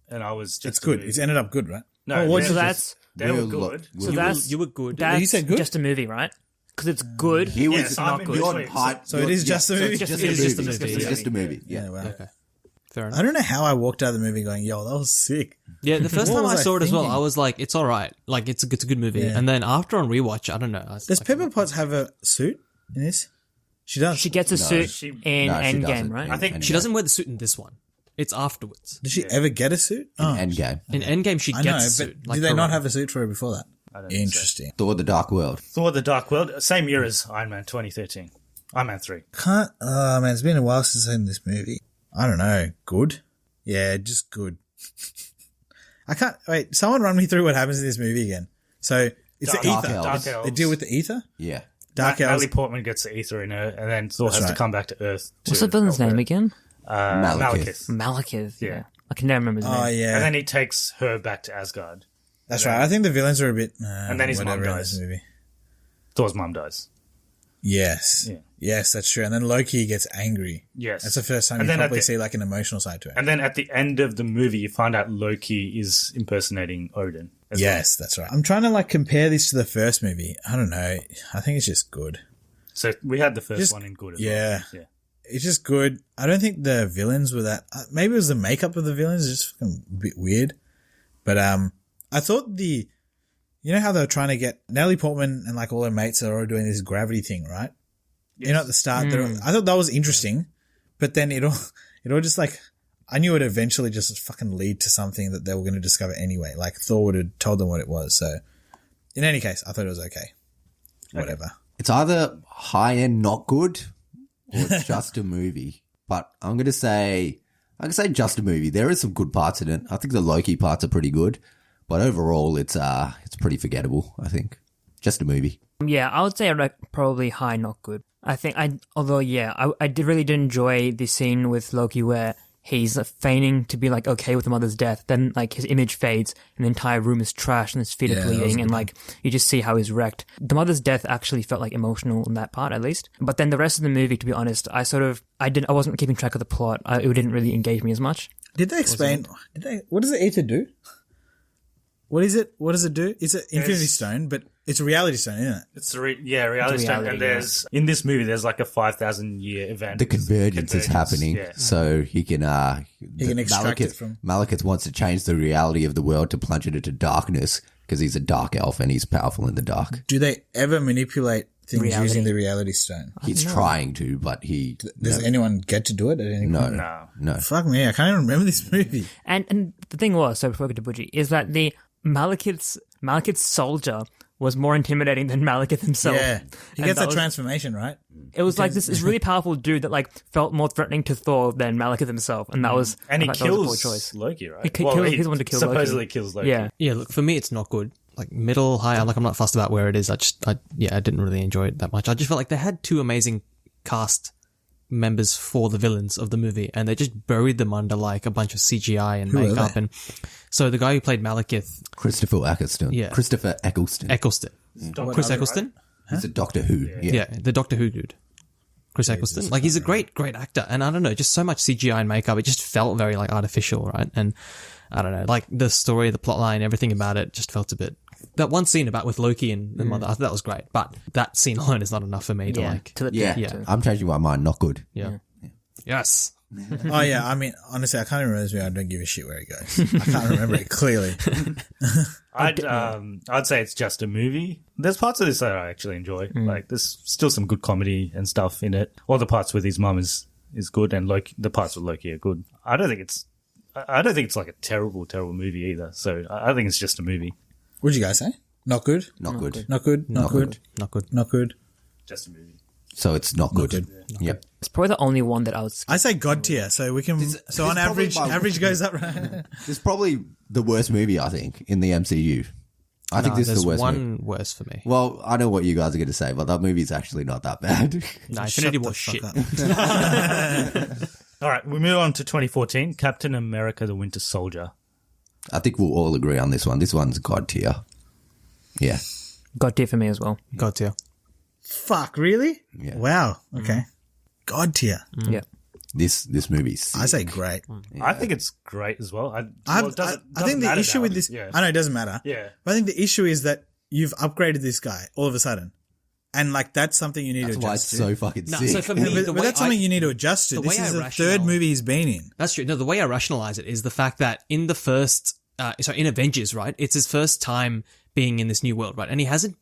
And I was just It's good. It's ended up good, right? No, Oh, what's they're So just- that's they were We'll good. look- so that's You were good. That's You said good? just a movie, right? Because it's good. He was Yes, I'm in not good. between. So it is just a movie? It's just It a is movie. just a movie. It's just a movie. Yeah. wow. Okay. Fair enough. I don't know how I walked out of the movie going, yo, that was sick. Yeah, the first What time I was I saw it as well, thinking? I was like, it's all right. Like, it's a good movie. Yeah. And then after on rewatch, I don't know. I was Does like, Pepper Potts have a suit in this? She does. She gets a suit she- in No, she Endgame, doesn't. right? I think And She doesn't wear the suit in this one. It's afterwards. Did she ever get a suit? Oh, Endgame. In Endgame, she I gets know, a but suit. did they not have a suit for her before that? don't think so. Interesting. Thor: The Dark World. Thor: The Dark World, same year as Iron Man 2013. Iron Man 3. Can't. Oh man, it's been a while since I've seen this movie. I don't know. Good. Yeah, just good. I can't wait. Someone run me through what happens in this movie again. So it's the Dark ether. Elves. Dark Elves. They deal with the ether. Yeah. Dark Elves. Natalie Portman gets the ether in her, and then Thor has to right. come back to Earth. What's to the villain's help her. name again? Malekith. Malekith. Yeah. I can never remember his Oh name. yeah, And then he takes her back to Asgard. that's right. I think the villains are a bit. And then his mum whatever in dies. this movie. Thor's mum dies. Yes. Yeah. Yes, that's true. And then Loki gets angry. Yes. That's the first time And you then at probably the- see like an emotional side to it. And then at the end of the movie, you find out Loki is impersonating Odin. as Yes, that's right. I'm trying to like compare this to the first movie. I don't know. I think it's just good. well. So we had the first Just- one in good as yeah. well. Yeah. It's just good. I don't think the villains were that. Maybe it was the makeup of the villains. It's just fucking a bit weird. But I thought you know how they were trying to get Natalie Portman and like all her mates are all doing this gravity thing, right? You know, at the start, I thought that was interesting, but then it all just like, I knew it eventually just fucking lead to something that they were going to discover anyway. Like Thor would have told them what it was. So in any case, I thought it was okay. Whatever. It's either high end not good or it's just a movie. But I'm gonna say just a movie. There is some good parts in it. I think the Loki parts are pretty good, but overall it's pretty forgettable. I think just a movie. Yeah, I would say like probably high, not good. I think I really did enjoy the scene with Loki where he's feigning to be like okay with the mother's death. Then like his image fades and the entire room is trashed and his feet are bleeding and like you just see how he's wrecked. The mother's death actually felt like emotional in that part at least. But then the rest of the movie, to be honest, I wasn't keeping track of the plot. It didn't really engage me as much. Did they explain? What does the ether do? What is it? What does it do? It's an Infinity Stone, but it's a reality stone, isn't it? It's reality stone. And there's in this movie there's like a 5,000 year event. The convergence is happening, yeah. so he can extract it from. Malekith wants to change the reality of the world to plunge it into darkness because he's a dark elf and he's powerful in the dark. Do they ever manipulate things Reality. using the reality stone? He's trying to, but Does anyone get to do it at any point? no. Fuck me, I can't even remember this movie. And the thing was, so before we get to Budgie, is that the Malekith's soldier was more intimidating than Malekith himself. Yeah, he And gets that was- transformation, right? It was like this really powerful dude that like felt more threatening to Thor than Malekith himself, and that was And he I thought that was a poor kills choice. Loki, right? He's the one to kill Loki. supposedly kills Loki. Yeah, Yeah, look, for me, it's not good. Like middle, high. I'm not fussed about where it is. I didn't really enjoy it that much. I just felt like they had two amazing cast members for the villains of the movie, and they just buried them under like a bunch of CGI and Who are makeup. they? And so the guy who played Malekith, Christopher Eccleston. Yeah. Christopher Eccleston. Chris Eccleston, He's a Doctor Who. yeah, the Doctor Who dude. Chris Eccleston. Like, he's a great actor. And I don't know, just so much CGI and makeup. It just felt very, like, artificial, right? And I don't know, like, the story, the plot line, everything about it just felt a bit... That one scene about with Loki and the mother, I thought that was great. But that scene alone is not enough for me to, like... Yeah. I'm changing my mind. Not good. Yeah. Yes. Oh yeah, I mean, honestly, I can't even remember this movie. I don't give a shit where it goes. I can't remember it clearly. I'd say it's just a movie. There's parts of this that I actually enjoy. Like there's still some good comedy and stuff in it. All the parts with his mum is good, and Loki, the parts with Loki are good. I don't think it's like a terrible movie either. So I think it's just a movie. What'd you guys say? Not good. Not good. Not good. Not good. Not good. Not good. Just a movie. So it's not good. good. Yep. It's probably the only one that I was. I say God tier, so we can. So on probably average, my- average goes up. Right? It's probably the worst movie, I think, in the MCU. I think this is there's the worst movie. one worse for me. Well, I know what you guys are going to say, but that movie's actually not that bad. No, Shut Infinity the War fuck shit. up. All right, we move on to 2014, Captain America: The Winter Soldier. I think we'll all agree on this one. This one's God tier. Yeah. God tier for me as well. God tier. Fuck, really? Yeah. Wow. Okay. God tier. Yeah. This movie's I say great. I think it's great as well. I think the issue with this, Yeah. I know it doesn't matter. Yeah. But I think the issue is that you've upgraded this guy all of a sudden. And like, that's something you need That's to why it's adjust to. so fucking No, sick. so for me, But that's something you need to adjust to. the This way is I the rationale- third movie he's been in. That's true. No, the way I rationalize it is the fact that in the first, in Avengers, right? It's his first time being in this new world, right? And he hasn't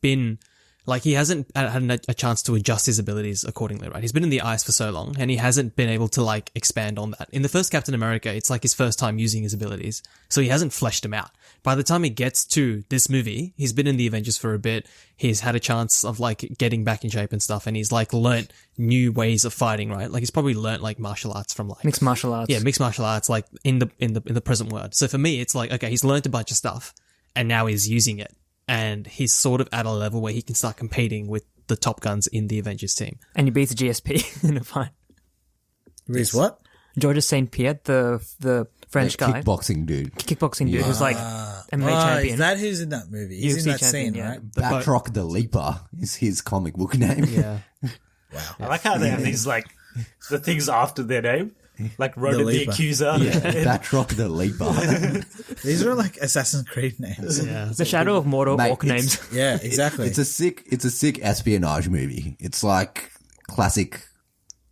had a chance to adjust his abilities accordingly, right? He's been in the ice for so long and he hasn't been able to like expand on that. In the first Captain America, it's like his first time using his abilities. So he hasn't fleshed them out. By the time he gets to this movie, he's been in the Avengers for a bit. He's had a chance of like getting back in shape and stuff. And he's like learnt new ways of fighting, right? Like he's probably learnt like martial arts from like Mixed martial arts. Yeah, mixed martial arts, like in the present world. So for me, it's like, okay, he's learnt a bunch of stuff and now he's using it. And he's sort of at a level where he can start competing with the top guns in the Avengers team. And he beats the GSP in a fight. Is what? Georges St. Pierre, the French guy. Kickboxing dude. Kickboxing dude who's like MMA Oh, champion. is that who's in that movie? He's UFC in that champion, scene, yeah. right? Batroc the Leaper is his comic book name. Yeah. Wow. I like how they have these like the things after their name, like Ronan the Leaper. Accuser. Batroc the Leaper. These are like Assassin's Creed names. Yeah. The Shadow of Mordor Mate, orc it's- names. Yeah, exactly. It's a sick espionage movie. It's like classic.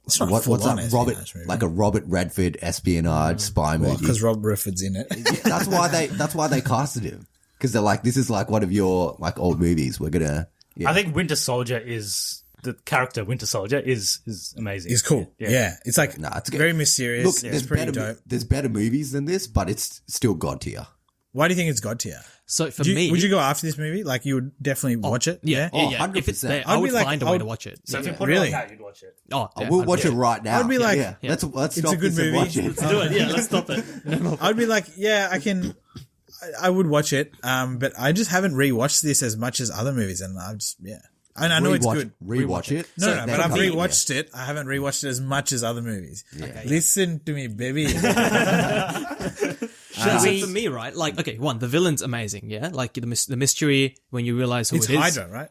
It's not What's full-on that? Robert, espionage movie. like a Robert Redford espionage spy movie. because Rob Redford's in it. Yeah, that's why they casted him, because they're like, this is like one of your like old movies. We're gonna. Yeah. I think Winter Soldier is the character. Winter Soldier is amazing. He's cool. Yeah. It's like Nah, it's good. very mysterious. Look, It's there's pretty better, dope. there's better movies than this, but it's still God tier. Why do you think it's God tier? So for Would you, me, would you go after this movie? Like, you would definitely watch it? yeah, Oh, yeah, If it's 100%. there, I I'd would be like- find a I way would- to watch it. So if Yeah. you put Really? it on now, you'd watch it. Oh, yeah, We'll I'd watch do it right now. I'd be like- yeah. Let's It's a stop good this and movie. watch it. do it. Yeah, let's stop it. I'd be like, yeah, I can. I would watch it, but I just haven't rewatched this as much as other movies, and I just And I know it's good. Rewatch it. No, So but then I've come- rewatched it. I haven't rewatched it as much as other movies. Listen to me, baby. So for me, right? Like, okay, one, the villain's amazing. Yeah, like the mystery when you realize who It's it is. Hydra, right?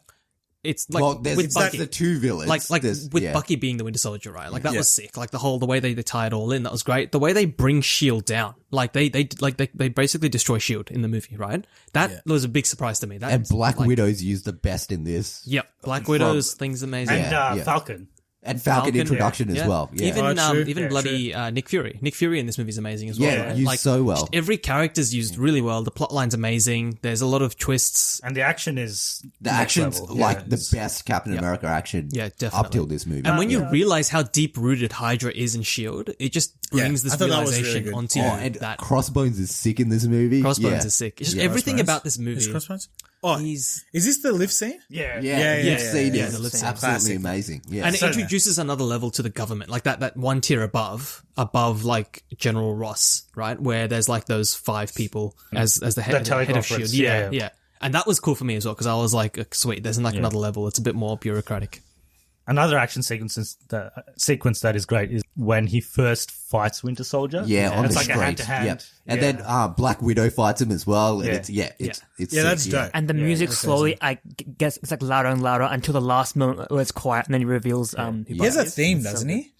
It's like Well, there's with that's Bucky. the two villains. Like There's- with yeah. Bucky being the Winter Soldier, right? Like that Yeah. was sick. Like the way they tie it all in, that was great. The way they bring Shield down, like they basically destroy Shield in the movie, right? That was a big surprise to me. That And Black like, Widow's used the best in this. Yep, Black Widow's thing's amazing. And Yeah. Falcon. And Falcon introduction as Yeah. well. Yeah. Even Oh, true. even Yeah, bloody Nick Fury. Nick Fury in this movie is amazing as well. Yeah, right? used so well. just every character's used really well. The plot line's amazing. There's a lot of twists. And the action is The next action's level. like Yeah. the best Captain America action Yeah, up definitely. till this movie. And when you realize how deep rooted Hydra is in Shield, it just brings Yeah, I this thought that was realization really good. onto Oh, you and that Crossbones is sick in this movie. Crossbones Yeah. is sick. It's just Yeah. everything Crossbones? about this movie. Is Crossbones? Oh, He's is this the lift scene? Yeah. Yeah, yeah, you've seen yeah, it. the lip It's sync. absolutely Classic. amazing. Yeah. and it So- introduces another level to the government, like that one tier above like General Ross, right? Where there's like those 5 people as the head of teleconference, Shield. yeah. Yeah. And that was cool for me as well because I was like, sweet, there's like another level. It's a bit more bureaucratic. Another action sequence that is great is when he first fights Winter Soldier. Yeah, on it's the like street. a hand-to-hand. Yeah. And Yeah. then Black Widow fights him as well. And Yeah. it's Yeah, sick, that's dope. And the music slowly, I guess, it's like louder and louder until the last moment where it's quiet, and then he reveals who He has Bucky a is. theme, It's so doesn't good. he?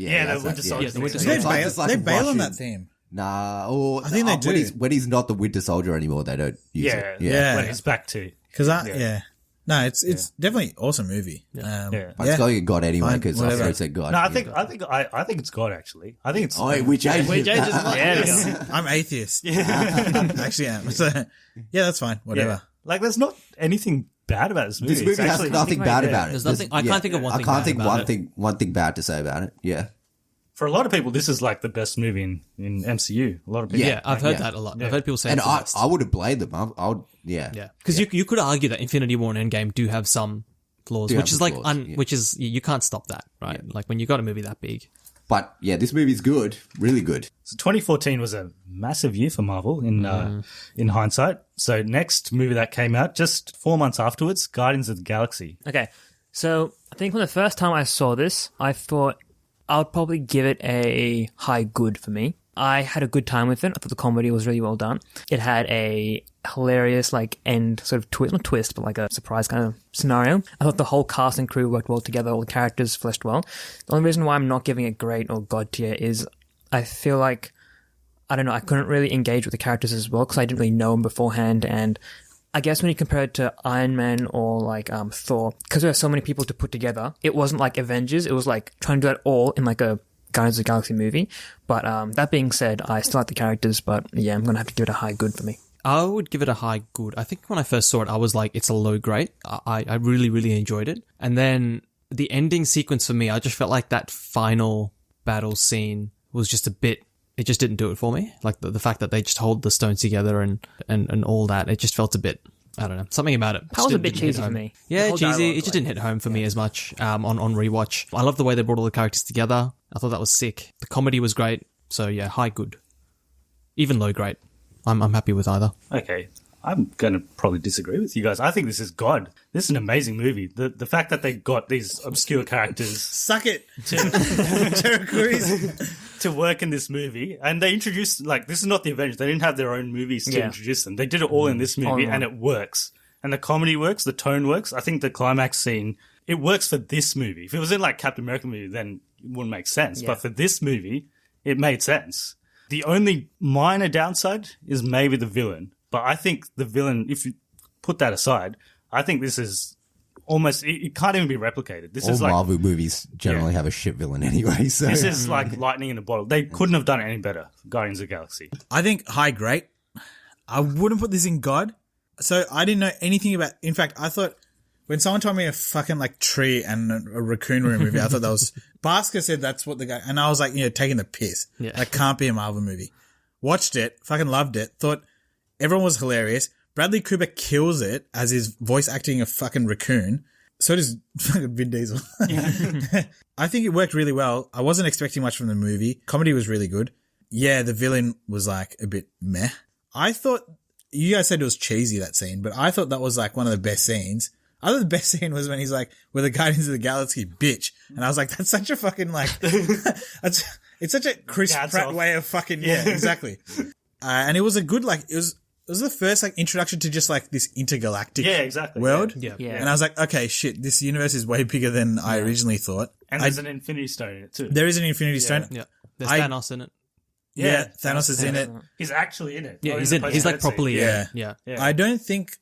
Yeah, that's the Winter it, Soldier. Yeah, the Winter They Soldier. like- bail, it's like they a bail on Russian- that theme. Nah, or I think they do. when he's not the Winter Soldier anymore, they don't use Yeah, it. Yeah. When he's back to. Because no, it's definitely awesome movie. Yeah. But it's going to God anyway Fine, because whatever. I said God. No, I think it's God actually. I think it's. Oh, which age? Yeah, I'm atheist. I actually am. So, yeah, that's fine. Whatever. yeah. Like, there's not anything bad about this movie. This movie It's has actually nothing bad yeah. about it. There's nothing- I can't think of one thing I can't bad think about it. one thing bad to say about it. Yeah. For a lot of people, this is like the best movie in MCU. A lot of people. Yeah, I've heard yeah. that a lot. I've heard people say And it's the I best. wouldn't blame them. I would, yeah. Yeah, because you could argue that Infinity War and Endgame do have some flaws, Do which have is some like flaws, yeah. which is you can't stop that, right? Like when you got a movie that big. But yeah, this movie's good. Really good. So 2014 was a massive year for Marvel in hindsight. So next movie that came out just 4 months afterwards, Guardians of the Galaxy. Okay, so I think from the first time I saw this, I thought I would probably give it a high good for me. I had a good time with it. I thought the comedy was really well done. It had a hilarious, like, end sort of twist, not twist, but like a surprise kind of scenario. I thought the whole cast and crew worked well together. All the characters fleshed well. The only reason why I'm not giving it great or god tier is I feel like, I don't know, I couldn't really engage with the characters as well because I didn't really know them beforehand. And I guess when you compare it to Iron Man or like Thor, because there are so many people to put together, it wasn't like Avengers. It was like trying to do that all in like a Guardians of the Galaxy movie. But that being said, I still like the characters, but yeah, I'm going to have to give it a high good for me. I would give it a high good. I think when I first saw it, I was like, it's a low grade. I really, really enjoyed it. And then the ending sequence for me, I just felt like that final battle scene was just a bit, it just didn't do it for me. Like the fact that they just hold the stones together and all that, it just felt a bit, I don't know, something about it. That was a bit didn't hit cheesy for home. me. The Yeah, whole cheesy. dialogue, It just didn't hit home for me as much on rewatch. I love the way they brought all the characters together. I thought that was sick. The comedy was great. So yeah, high good. Even low grade. I'm happy with either. Okay. I'm going to probably disagree with you guys. I think this is God. This is an amazing movie. The fact that they got these obscure characters Suck it. Cherukuri. to work in this movie, and they introduced, like, this is not the Avengers. They didn't have their own movies to Yeah. introduce them. They did it all in this movie, and it works. And the comedy works, the tone works. I think the climax scene it works for this movie. If it was in like Captain America movie, then it wouldn't make sense. Yeah. But for this movie, it made sense. The only minor downside is maybe the villain. But I think the villain, if you put that aside, I think this is almost, it can't even be replicated. This All is like, Marvel movies generally have a shit villain anyway. So this is like lightning in a bottle. They couldn't have done it any better, Guardians of the Galaxy. I think high great. I wouldn't put this in God. So I didn't know anything about. In fact, I thought when someone told me a fucking like tree and a raccoon were in a movie, I thought that was. Basker said that's what the guy, and I was like, taking the piss. Yeah. That can't be a Marvel movie. Watched it, fucking loved it. Thought everyone was hilarious. Bradley Cooper kills it as his voice acting a fucking raccoon. So does fucking Vin Diesel. I think it worked really well. I wasn't expecting much from the movie. Comedy was really good. Yeah, the villain was like a bit meh. I thought, you guys said it was cheesy, that scene, but I thought that was like one of the best scenes. I thought the best scene was when he's like, we're the Guardians of the Galaxy, bitch. And I was like, that's such a fucking like, it's such a Chris Dad's Pratt off. way of fucking, yeah, exactly. And it was a good, like, it was the first like introduction to just like this intergalactic exactly. world. Yeah. Yeah. And I was like, okay, shit, this universe is way bigger than I originally thought. And there's an Infinity Stone in it too. There is an Infinity Stone. Yeah. There's I- Thanos in it. Yeah, Thanos is in it. He's actually in it. Yeah, Not he's the in it. He's like post-credit properly scene. in it. Yeah. Yeah. I don't think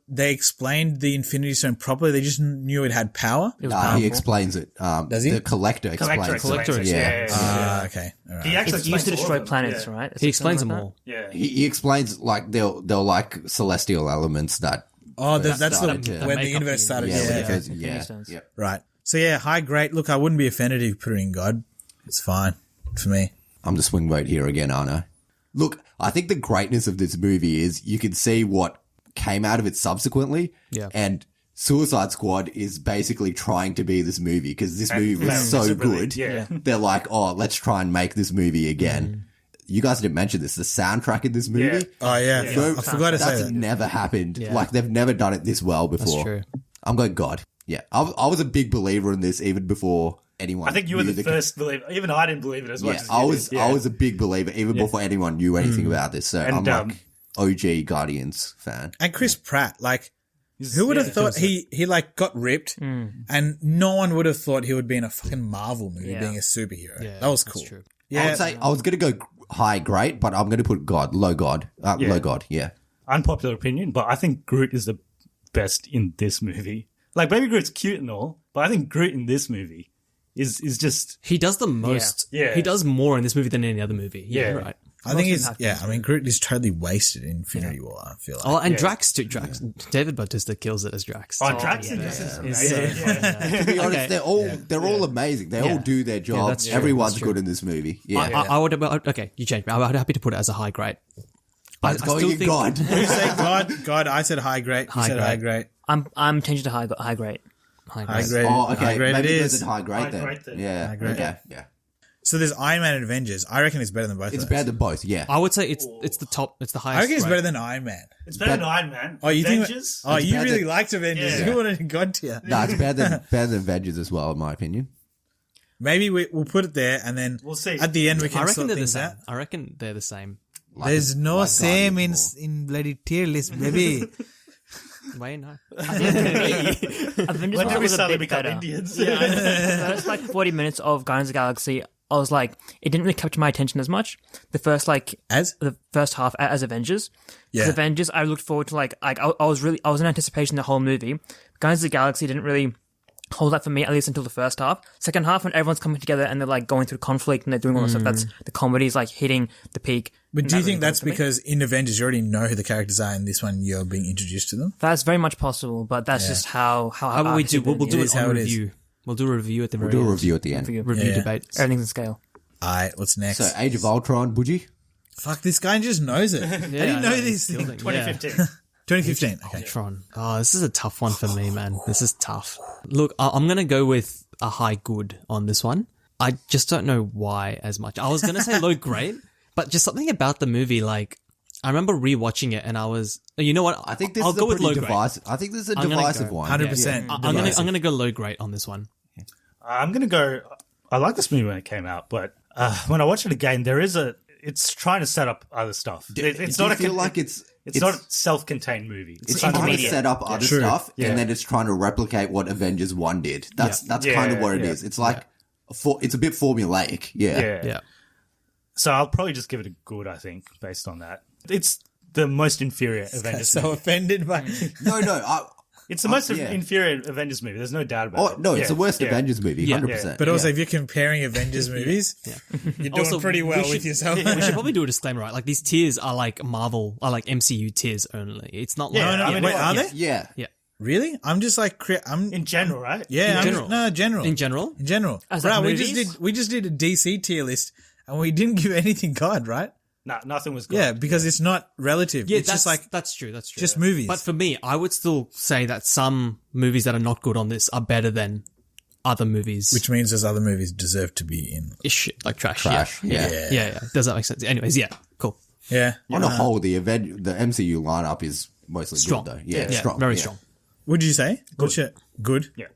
they explained the Infinity Stone properly. They just knew it had power. It was he powerful. explains it. Does he? The Collector explains Collector it. explains Yeah. it. Yeah. Okay. All right. He actually It's used to explains all destroy of them. planets, Yeah. right? Is He it explains something them like all. Yeah. He explains like they're like celestial elements that. Oh, that's the started to- when make the up universe the started. Yeah, universe. when it Yeah. goes- Infinity yeah, Stones. yeah. Right. So yeah, high great. Look, I wouldn't be offended if you put it in God. It's fine for me. I'm the swing vote here again, aren't I? Look, I think the greatness of this movie is you can see what came out of it subsequently. Yeah. And Suicide Squad is basically trying to be this movie because this movie was Yeah, so it's really- good. yeah. They're like, oh, let's try and make this movie again. You guys didn't mention this. The soundtrack in this movie. Yeah. Oh yeah, No, I forgot to say that's that. never happened. Yeah. Like they've never done it this well before. true. I'm going God. Yeah, I was a big believer in this even before anyone. I think you were knew the first believer. Even I didn't believe it as much Yeah, as I you was. did. I was a big believer even before anyone knew anything about this. So And, I'm like OG Guardians fan. And Chris Pratt, like, who would have thought he like got ripped, and no one would have thought he would be in a fucking Marvel movie Yeah. being a superhero. Yeah, that was that's cool. true. Yeah, I would say I was going to go high great, but I'm going to put God, low God, low God. Yeah, Unpopular opinion, but I think Groot is the best in this movie. Like, Baby Groot's cute and all, but I think Groot in this movie is just... He does the most. Yeah. He does more in this movie than any other movie. Yeah. Yeah. Right. I think Most he's I mean, Groot is totally wasted in Infinity War. I feel like. Oh, and Drax too. Drax. David Bautista kills it as Drax. Oh, Drax in this is amazing. Yeah. to be honest, they're all amazing. They all do their job. that's true, Everyone's that's true. good in this movie. Yeah, I would have. Okay, you changed me. I'm happy to put it as a high grade. but it's going in God. You say God. I said high great. You High said great. high great. I'm changing to high grade. High High grade. grade. Oh, okay. High grade Maybe it there's is. a high grade High then. grade then. Yeah. High grade. Okay. Yeah. So there's Iron Man and Avengers. I reckon it's better than both. It's of better those. than both. Yeah. I would say it's the top. It's the highest. I reckon it's grade. better than Iron Man. It's better than Iron Man. Oh, you Avengers? think? Oh, you better really than- liked Avengers. Yeah. You wanted God tier. No, it's better than Avengers as well, in my opinion. Maybe we'll put it there, and then We'll see. at the end we can I reckon sort they're the things same. out. I reckon they're the same. There's no like same Guardians in bloody tier list, baby. Wayne, no. Avengers When was did we a suddenly bit become better. Indians? The first like 40 minutes of Guardians of the Galaxy, I was like, it didn't really capture my attention as much. The first half as Avengers. Yeah. 'Cause Avengers, I looked forward to I was in anticipation the whole movie. Guardians of the Galaxy didn't really hold that for me, at least until the first half. Second half, when everyone's coming together and they're like going through conflict and they're doing all this stuff, that's the comedy's like hitting the peak. But And do you that think really that's got to me. because in Avengers you already know who the characters are, and this one you're being introduced to them? That's very much possible, but that's just how How about we do? We'll do It it is how on it is. review. We'll do a review at the very Do a end. review at the end. Review Yeah. debate. Everything's in scale. Alright, what's next? So, Age of Ultron, Buji? Fuck, this guy just knows it. How do you know these things? 2015. 2015. Okay. Ultron. Oh, this is a tough one for me, man. This is tough. Look, I'm going to go with a high good on this one. I just don't know why as much. I was going to say low grade, but just something about the movie, like, I remember rewatching it and I was, you know what? I think this I'll is go a with pretty low grade. divisive. I think this is a I'm gonna divisive go- one. 100%. I'm gonna go low grade on this one. I'm going to go... I like this movie when it came out, but when I watch it again, it's trying to set up other stuff. It's Do not you a... feel like it's It's not a self-contained movie. It's trying to intermediate. set up other True. stuff, Yeah. and then it's trying to replicate what Avengers 1 did. That's kind of what it is. It's like, it's a bit formulaic. Yeah. Yeah. So I'll probably just give it a good, I think, based on that. It's the most inferior Avengers So movie. offended by. No. It's the most yeah. inferior Avengers movie. There's no doubt about it. No, it's Yeah, the worst yeah. Avengers movie, 100%. But also, if you're comparing Avengers movies, you're doing Also, pretty well we should- with yourself. We should probably do a disclaimer, right? Like these tiers are like Marvel, are like MCU tiers only. It's not like Yeah, No, I mean, wait, are they? Yeah. Yeah. Really? I'm just like, I'm In general, right? yeah, In I'm general. general. In general, In general. As Bro, like we movies? just did a DC tier list and we didn't give anything God, right? Nah, nothing was good. Yeah, because it's not relative. yeah, it's just like that's true. That's true. just movies. But for me, I would still say that some movies that are not good on this are better than other movies. which means those other movies deserve to be in. is shit, like trash. Trash. Yeah. Yeah. Yeah. Does that make sense? Anyways, yeah, cool. Yeah. On the whole, the MCU lineup is mostly Strong. good, though. Yeah, Yeah, strong. very yeah. strong. What'd you say? Good. Yeah.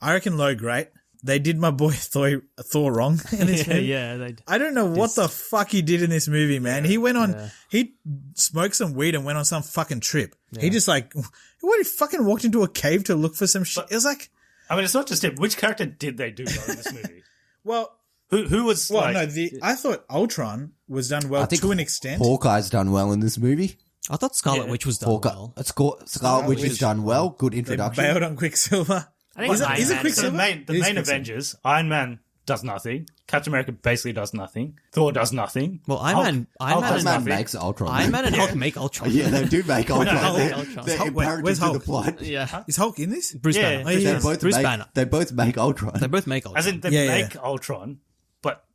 I reckon low, great. They did my boy Thor wrong in this movie. They I don't know what the fuck he did in this movie, man. He went on, he smoked some weed and went on some fucking trip. He just like, what, he fucking walked into a cave to look for some shit. It was like, I mean, it's not just him. Which character did they do well in this movie? well, Who was like... no, I thought Ultron was done well I think to an extent. Hawkeye's done well in this movie. I thought Scarlet Witch was done well. Scarlet Witch has done well. Good They introduction. bailed on Quicksilver. I think Is it Iron Man. Quicksilver? the main It is Quicksilver. Avengers, Iron Man does nothing. Captain America basically does nothing. Thor does nothing. Well, Iron Hulk Man does is Man nothing. makes Ultron. Iron Man and Hulk make Ultron. Yeah, they do make Ultron. Hulk They're, makes Ultron. they're Wait, imperative where's to the Hulk? plot. Yeah. Is Hulk in this? Bruce Yeah. Banner. Oh, yeah. They both Bruce make, Banner. They both make Ultron. They both make Ultron. As in, they Yeah, make Ultron, but...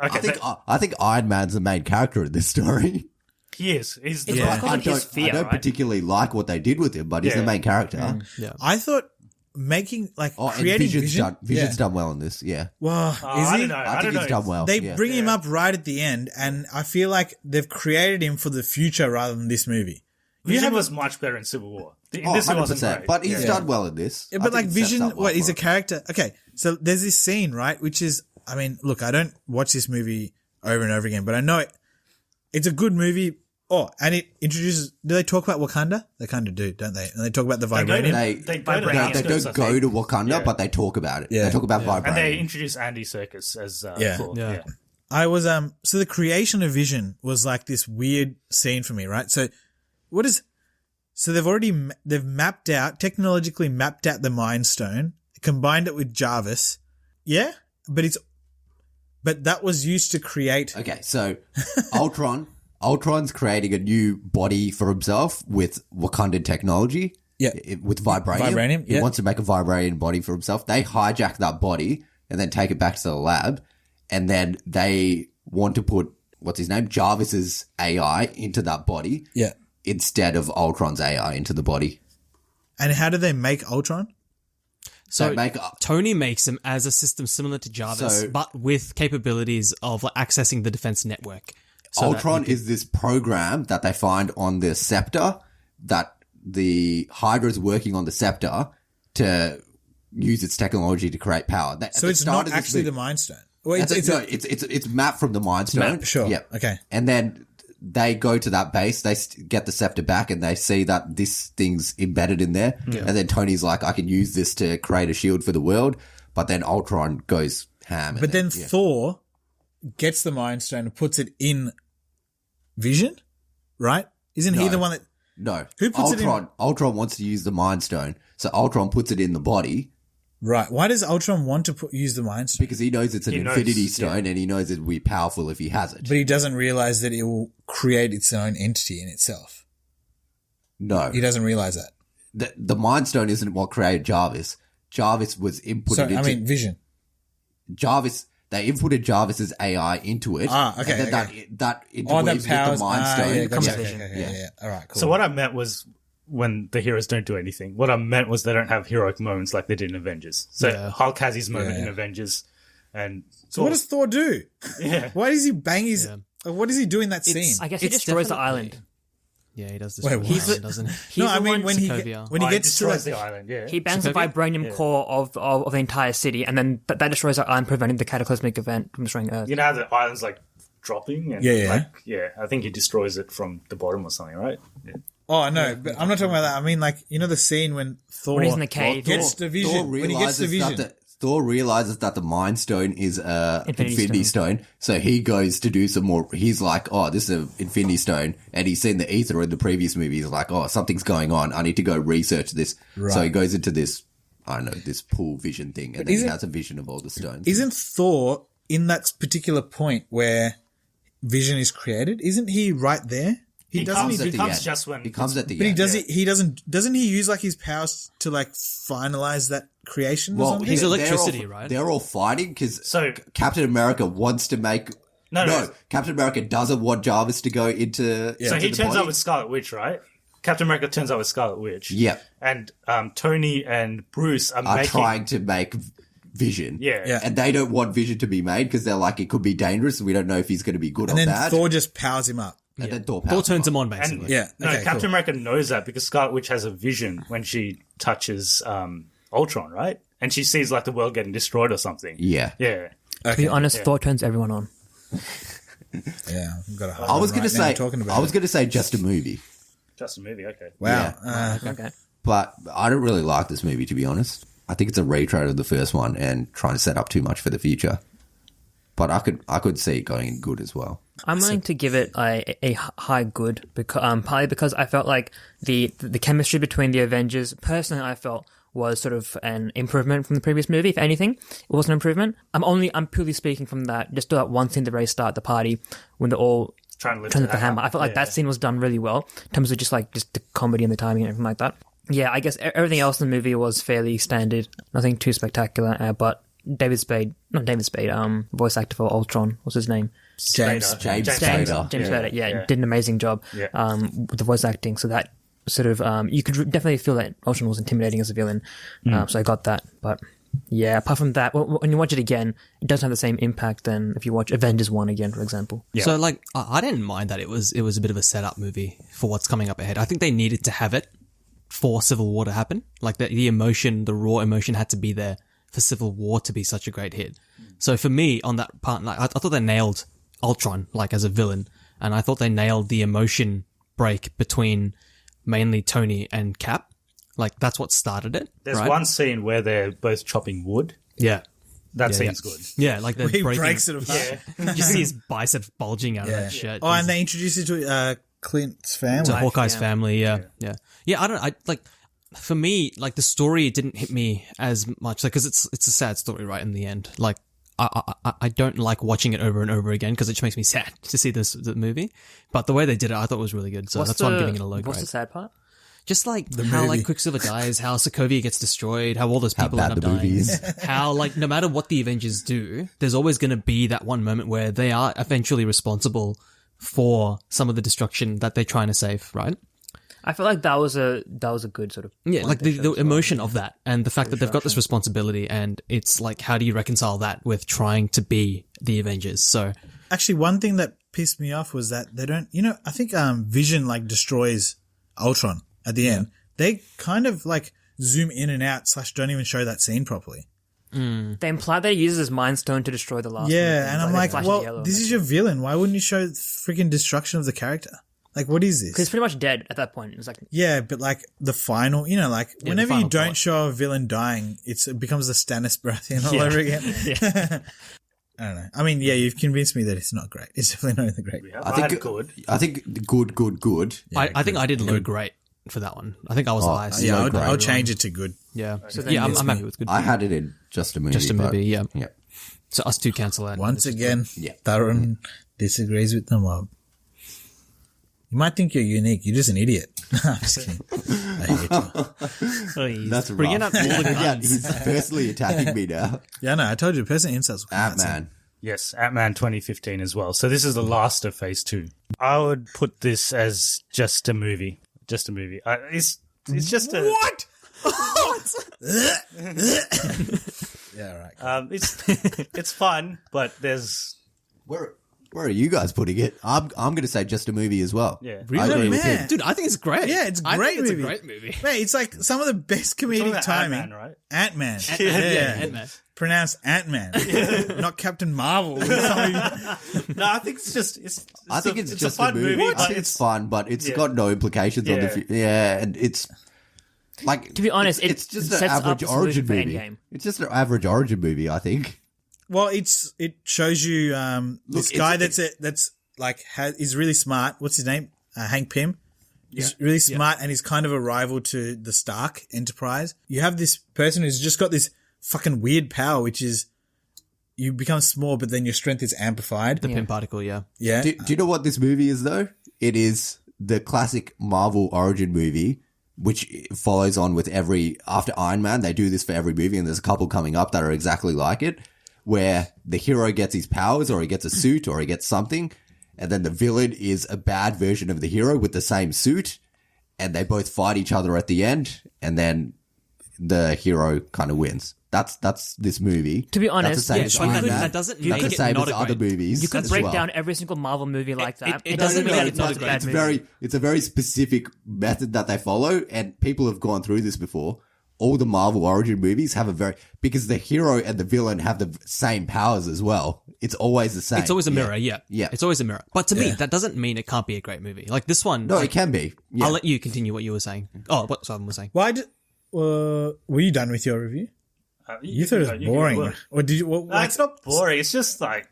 Okay, I think Iron Man's the main character in this story. he is. He's the Yeah. yeah. I his fear, don't right? particularly like what they did with him, but he's Yeah. the main character. yeah. I thought making, like, Oh, and creating Vision. Vision's done well in this. Yeah, Wow. Is I he? don't know. I think he's done well. They yeah. bring him up right at the end, and I feel like they've created him for the future rather than this movie. Vision was much better in Civil War. In Oh, this, it wasn't 100%. great. But he's done well in this. Yeah, I but think like it sets Vision, up well what, he's for a him. character. Okay, so there's this scene, right, which is, I mean, look, I don't watch this movie over and over again, but I know it's a good movie. Oh, and it introduces, do they talk about Wakanda? They kind of do, don't they? And they talk about the They go to- vibranium. They go to the They outskirts, don't I go think. to Wakanda, Yeah. but they talk about it. Yeah. They talk about vibranium. And they introduce Andy Serkis as Yeah. Thor. Yeah. I was, so the creation of Vision was like this weird scene for me, right? So so they've mapped out, technologically mapped out the Mind Stone, combined it with Jarvis. Yeah, but that was used to create. Okay, so Ultron's creating a new body for himself with Wakandan technology. Yeah. With vibranium. Vibranium, He yeah. wants to make a vibranium body for himself. They hijack that body and then take it back to the lab. And then they want to put, what's his name? Jarvis's AI into that body Yeah. instead of Ultron's AI into the body. And how do they make Ultron? So They make Tony makes him as a system similar to Jarvis, So- but with capabilities of like, accessing the defense network. So that Ultron is this program that they find on the scepter that the Hydra is working on the scepter to use its technology to create power. So it's not actually the Mind Stone. Well, it's mapped from the Mind Stone. Map, sure. Yep. Okay. And then they go to that base, they get the scepter back, and they see that this thing's embedded in there. And then Tony's like, I can use this to create a shield for the world. But then Ultron goes ham. But then Thor gets the Mind Stone and puts it in Vision, right? Isn't he No. the one that? No. Who puts it in? Ultron wants to use the Mind Stone. So Ultron puts it in the body Right. Why does Ultron want to use the Mind Stone? because he knows it's an He knows, infinity yeah. stone and he knows it will be powerful if he has it. But he doesn't realize that it will create its own entity in itself. No. He doesn't realize that. The Mind Stone isn't what created Jarvis. Jarvis was inputted So, into I mean, Vision. Jarvis. They inputted Jarvis's AI into it. Ah, okay, And then okay. that Oh, interweaves that with powers. the Mind Stone. Yeah, becomes gotcha. Vision. Okay, yeah. All right, cool. So what I meant was when the heroes don't do anything. What I meant was they don't have heroic moments like they did in Avengers. So Yeah. Hulk has his moment Yeah. in Avengers, and So what does Thor do? Yeah. Why does he bang his? What does he do in that scene? I guess he It's destroys the definitely- island. Yeah, he does. Wait, Destroy what? the island, doesn't he? He's No, the I mean one- when Sokovia. he He gets to destroys that. the island. Yeah. He bangs the Sokovia? vibranium core of the entire city, and then that destroys the island, preventing the cataclysmic event from destroying Earth. You know how the island's like dropping. And Yeah, yeah. I think he destroys it from the bottom or something, right? Yeah. Oh, no, but I'm not talking about that. I mean, like, you know the scene when Thor When he's in the cave. gets the vision. When he gets the vision. Thor realizes that the Mind Stone is a Infinity Stone. Stone, so he goes to do some more. He's like, "Oh, this is an Infinity Stone," and he's seen the ether in the previous movie. He's like, "Oh, something's going on. I need to go research this." Right. So he goes into this, I don't know, this pool vision thing, and then he has a vision of all the stones. Isn't Thor in that particular point where Vision is created? Isn't he right there? He comes just when he comes at the But end. he doesn't he use like his powers to like finalize that creation or Well, something? He's electricity, they're all, right? They're all fighting because So- Captain America wants to make. No. Captain America doesn't want Jarvis to go into. So he the turns body. up with Scarlet Witch, right? Captain America turns up with Scarlet Witch. Yep. And Tony and Bruce are trying to make Vision. Yeah. And they don't want Vision to be made because they're like, it could be dangerous. We don't know if he's going to be good and or then bad. Thor just powers him up. And then Thor powers turns him him on, And basically. Yeah. no, Okay, Captain cool. America knows that because Scarlet Witch has a vision when she touches Ultron, right? And she sees like the world getting destroyed or something. Yeah. Yeah. To be honest, Thor turns everyone on. Yeah, I've got a hard I was one going to right now say. talking about I was it. going to say just a movie, Just a movie, okay. Wow. Okay. but I don't really like this movie, to be honest. I think it's a retread of the first one and trying to set up too much for the future. But I could see it going in good as well. I'm going to give it a high good because partly because I felt like the chemistry between the Avengers, personally, I felt was sort of an improvement from the previous movie. If anything, it was an improvement. I'm purely speaking from that. Just that one scene at the very start, the party when they're all Trying to lift the hammer. I felt like that scene was done really well in terms of just the comedy and the timing and everything like that. Yeah, I guess everything else in the movie was fairly standard. Nothing too spectacular. But voice actor for Ultron, what's his name? James Spader, Yeah. did an amazing job Yeah. with the voice acting. So that sort of you could definitely feel that Ultron was intimidating as a villain. So I got that. But yeah, apart from that, when you watch it again, it doesn't have the same impact than if you watch Avengers 1 again, for example. Yeah. So like, I didn't mind that it was a bit of a setup movie for what's coming up ahead. I think they needed to have it for Civil War to happen. Like the emotion, the raw emotion had to be there for Civil War to be such a great hit. So for me, on that part, like I thought they nailed Ultron, like as a villain, and I thought they nailed the emotion break between mainly Tony and Cap. Like that's what started it. There's right? one scene where they're both chopping wood. Yeah. That Yeah, scene's yeah. good. Yeah, like they're He breaking. breaks it apart. Yeah. You see his bicep bulging out of that shirt. Oh, and they introduced you to Clint's family. to Hawkeye's family. Yeah. I like for me, like the story didn't hit me as much, like because it's a sad story, right? In the end, like I don't like watching it over and over again because it just makes me sad to see the movie. But the way they did it, I thought was really good. So that's why I'm giving it a low grade. What's the sad part? Just like how movie. like Quicksilver dies, how Sokovia gets destroyed, how all those people bad end up the movie dying. is. How like no matter what the Avengers do, there's always going to be that one moment where they are eventually responsible for some of the destruction that they're trying to save, right? I feel like that was a good sort of Yeah, like the emotion of that and the fact that they've got this responsibility, and it's like how do you reconcile that with trying to be the Avengers? So Actually, one thing that pissed me off was that they don't, I think Vision like destroys Ultron at the end. They kind of like zoom in and out / don't even show that scene properly. They imply that he uses his Mind Stone to destroy the last one. Yeah, and I'm it like, flashes well, yellow this and is your villain. Why wouldn't you show freaking destruction of the character? Like, what is because he's this? pretty much dead at that point. It's like Yeah, but like the final, like whenever final you don't plot. show a villain dying, it becomes the Stannis Baratheon all over again. I don't know. I mean, yeah, you've convinced me that it's not great. It's definitely not the great. Yeah, I think good. I think good. I think I did low grade for that one. I think I was the highest. Yeah, low I'll grade. change it to good. Yeah, then I'm it's happy with good. I had it in just a movie. Just a but- movie, yeah. Yeah. So us two cancel that. Once again, Yeah. Tharon disagrees with the mob. You might think you're unique. You're just an idiot. I'm just kidding. I hate you. That's bringing rough. up all the Yeah, guns. he's personally attacking me now. Yeah, no, I told you, person insults. will come out soon. Ant-Man. Yes, Ant-Man 2015 as well. So this is the last of Phase 2. I would put this as just a movie. Just a movie. It's just a... What? Yeah, right. It's fun, but there's... We're Where are you guys putting it? I'm going to say just a movie as well. Yeah. I agree with Man. him. Dude, I think it's great. Yeah, it's a I great think movie. It's a great movie. Mate, it's like some of the best comedic about timing. Ant-Man, right? Ant-Man. Yeah, Ant-Man. Pronounced Ant-Man. Not Captain Marvel. No, I think it's just I think it's just a fun a movie. but I think it's fun, but it's got no implications on the and it's like, To be honest, it's just an sets up average the solution origin for movie. Endgame. It's just an average origin movie, I think. Well, it shows you this Look, guy that's like is really smart. What's his name? Hank Pym. He's really smart and he's kind of a rival to the Stark Enterprise. You have this person who's just got this fucking weird power, which is you become small, but then your strength is amplified. The Pym particle, yeah. Yeah. Do you know what this movie is, though? It is the classic Marvel origin movie, which follows on with after Iron Man, they do this for every movie, and there's a couple coming up that are exactly like it, where the hero gets his powers, or he gets a suit, or he gets something, and then the villain is a bad version of the hero with the same suit, and they both fight each other at the end, and then the hero kind of wins. That's this movie. To be that's honest, the same yeah, as but Iron Man. that doesn't That's make the it same not as a other great- movies. you could as break well. down every single Marvel movie like that. it It doesn't doesn't mean mean that it's it's not not a a great bad movie. It's a very specific method that they follow, and people have gone through this before. All the Marvel origin movies have because the hero and the villain have the same powers as well. It's always the same. It's always a mirror, yeah. Yeah. It's always a mirror. But to me, that doesn't mean it can't be a great movie. Like this one. No, like, it can be. Yeah. I'll let you continue what you were saying. Oh, what Simon was saying. Why did? Were you done with your review? You thought it was boring, or did you? No, it's not boring. It's just like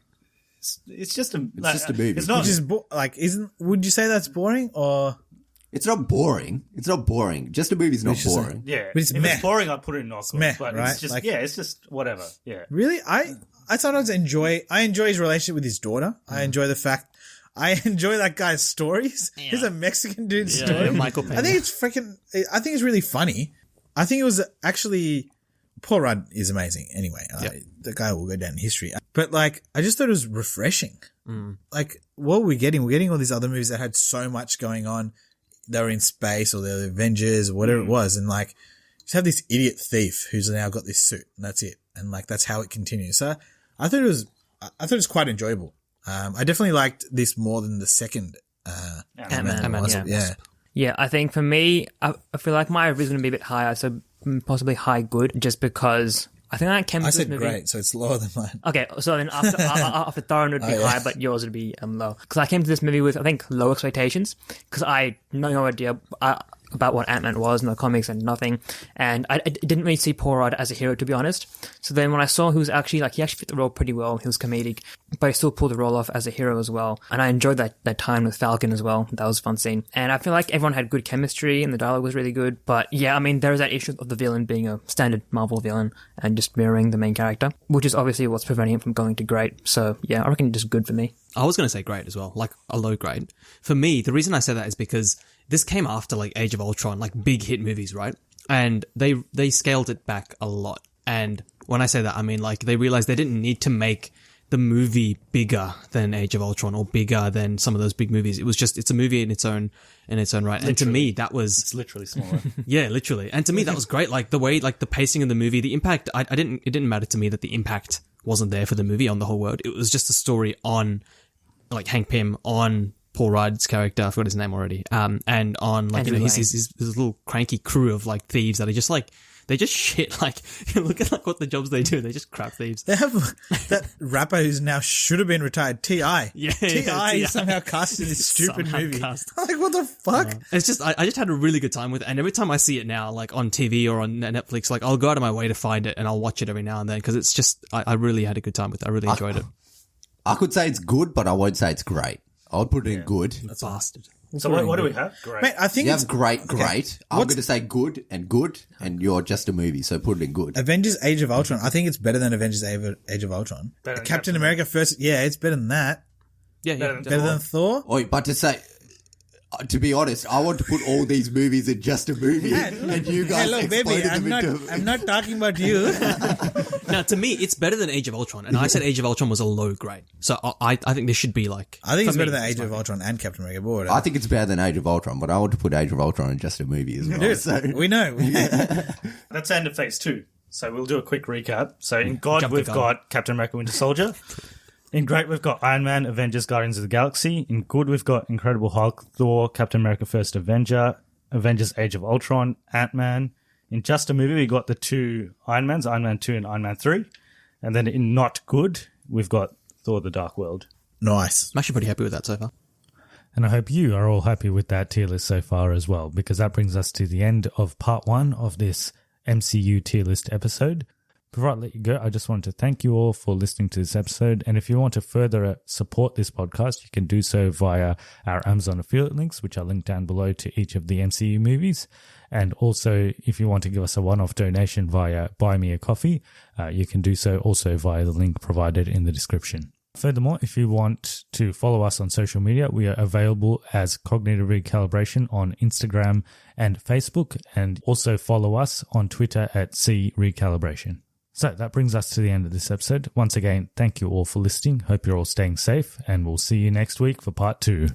it's just a just a movie. It's not Which is isn't? Would you say that's boring or? It's not boring. It's not boring. Just a movie's not It's just boring. yeah. But it's if meh. it's boring, I'd put it in not good. meh, But right? it's just Like- it's just whatever. Yeah. Really, I sometimes enjoy his relationship with his daughter. I enjoy the fact. I enjoy that guy's stories. He's a Mexican dude's story. Michael I think it's freaking. I think it's really funny. I think it was actually. Paul Rudd is amazing. Anyway, the guy will go down in history. But like, I just thought it was refreshing. Like, what were we getting? We're getting all these other movies that had so much going on. They were in space, or they were the Avengers, or whatever it was, and like, just have this idiot thief who's now got this suit, and that's it. And like, that's how it continues. So I thought it was quite enjoyable. I definitely liked this more than the second Ant-Man. Ant-Man, wasn't- yeah. yeah. Yeah, I think for me, I feel like my review is going to be a bit higher, so possibly high good, just because I think I came to I this said movie. great, so it's lower than mine. Okay, so then after Thor it would be high, but yours would be low. Because I came to this movie with, I think, low expectations, because I had no idea about what Ant-Man was, no comics and nothing, and I didn't really see Paul Rudd as a hero, to be honest. So then when I saw he actually fit the role pretty well, he was comedic, but he still pulled the role off as a hero as well. And I enjoyed that time with Falcon as well. That was a fun scene. And I feel like everyone had good chemistry and the dialogue was really good. But yeah, I mean, there is that issue of the villain being a standard Marvel villain and just mirroring the main character, which is obviously what's preventing him from going to great. So yeah, I reckon just good for me. I was going to say great as well, like a low grade. For me, the reason I say that is because this came after like Age of Ultron, like big hit movies, right? And they scaled it back a lot. And when I say that, I mean like they realized they didn't need to make the movie bigger than Age of Ultron or bigger than some of those big movies. It was just, it's a movie in its own right. Literally. And to me, that was, It's literally smaller. yeah, literally. And to me, that was great. Like the way, like the pacing of the movie, the impact, it didn't matter to me that the impact wasn't there for the movie on the whole world. It was just a story on like Hank Pym, on Paul Rudd's character, I forgot his name already, and on like, Andrew his little cranky crew of like thieves that are just like, they just shit. Like, look at like what the jobs they do. They're just crap thieves. They have that rapper who's now should have been retired, T.I. Yeah, T.I. T.I. is somehow cast in this stupid Somehow movie. cast. I'm like, what the fuck? It's just, I just had a really good time with it. And every time I see it now, like on TV or on Netflix, like I'll go out of my way to find it and I'll watch it every now and then because it's just, I really had a good time with it. I really enjoyed it. I could say it's good, but I won't say it's great. I would put it in good. Bastard. So what do we have? Great. Mate, I think You it's have great. I'm What's- going to say good, and you're just a movie, so put it in good. Avengers Age of Ultron. I think it's better than Avengers Age of Ultron. Better than Captain America first. Yeah, it's better than that. Yeah, yeah. than- Better than Thor. Oh, but to be honest, I want to put all these movies in just a movie, and you guys Hello, baby. exploded them into. I'm not talking about you. Now, to me, it's better than Age of Ultron. And I said Age of Ultron was a low grade. So I think this should be like... I think it's for me, better than Age my of Ultron and Captain America. But whatever. I think it's better than Age of Ultron, but I want to put Age of Ultron in just a movie as well. Dude, So. we know. That's the end of phase 2. So we'll do a quick recap. So in God, Jump the we've gun. got Captain America Winter Soldier. In great, we've got Iron Man, Avengers, Guardians of the Galaxy. In good, we've got Incredible Hulk, Thor, Captain America First Avenger, Avengers Age of Ultron, Ant-Man. In just a movie, we got the two Iron Mans, Iron Man 2 and Iron Man 3. And then in not good, we've got Thor the Dark World. Nice. I'm actually pretty happy with that so far. And I hope you are all happy with that tier list so far as well, because that brings us to the end of part 1 of this MCU tier list episode. Before I let you go, I just want to thank you all for listening to this episode. And if you want to further support this podcast, you can do so via our Amazon affiliate links, which are linked down below to each of the MCU movies. And also, if you want to give us a one-off donation via Buy Me a Coffee, you can do so also via the link provided in the description. Furthermore, if you want to follow us on social media, we are available as Cognitive Recalibration on Instagram and Facebook, and also follow us on Twitter at @CRecalibration. So that brings us to the end of this episode. Once again, thank you all for listening. Hope you're all staying safe, and we'll see you next week for part 2.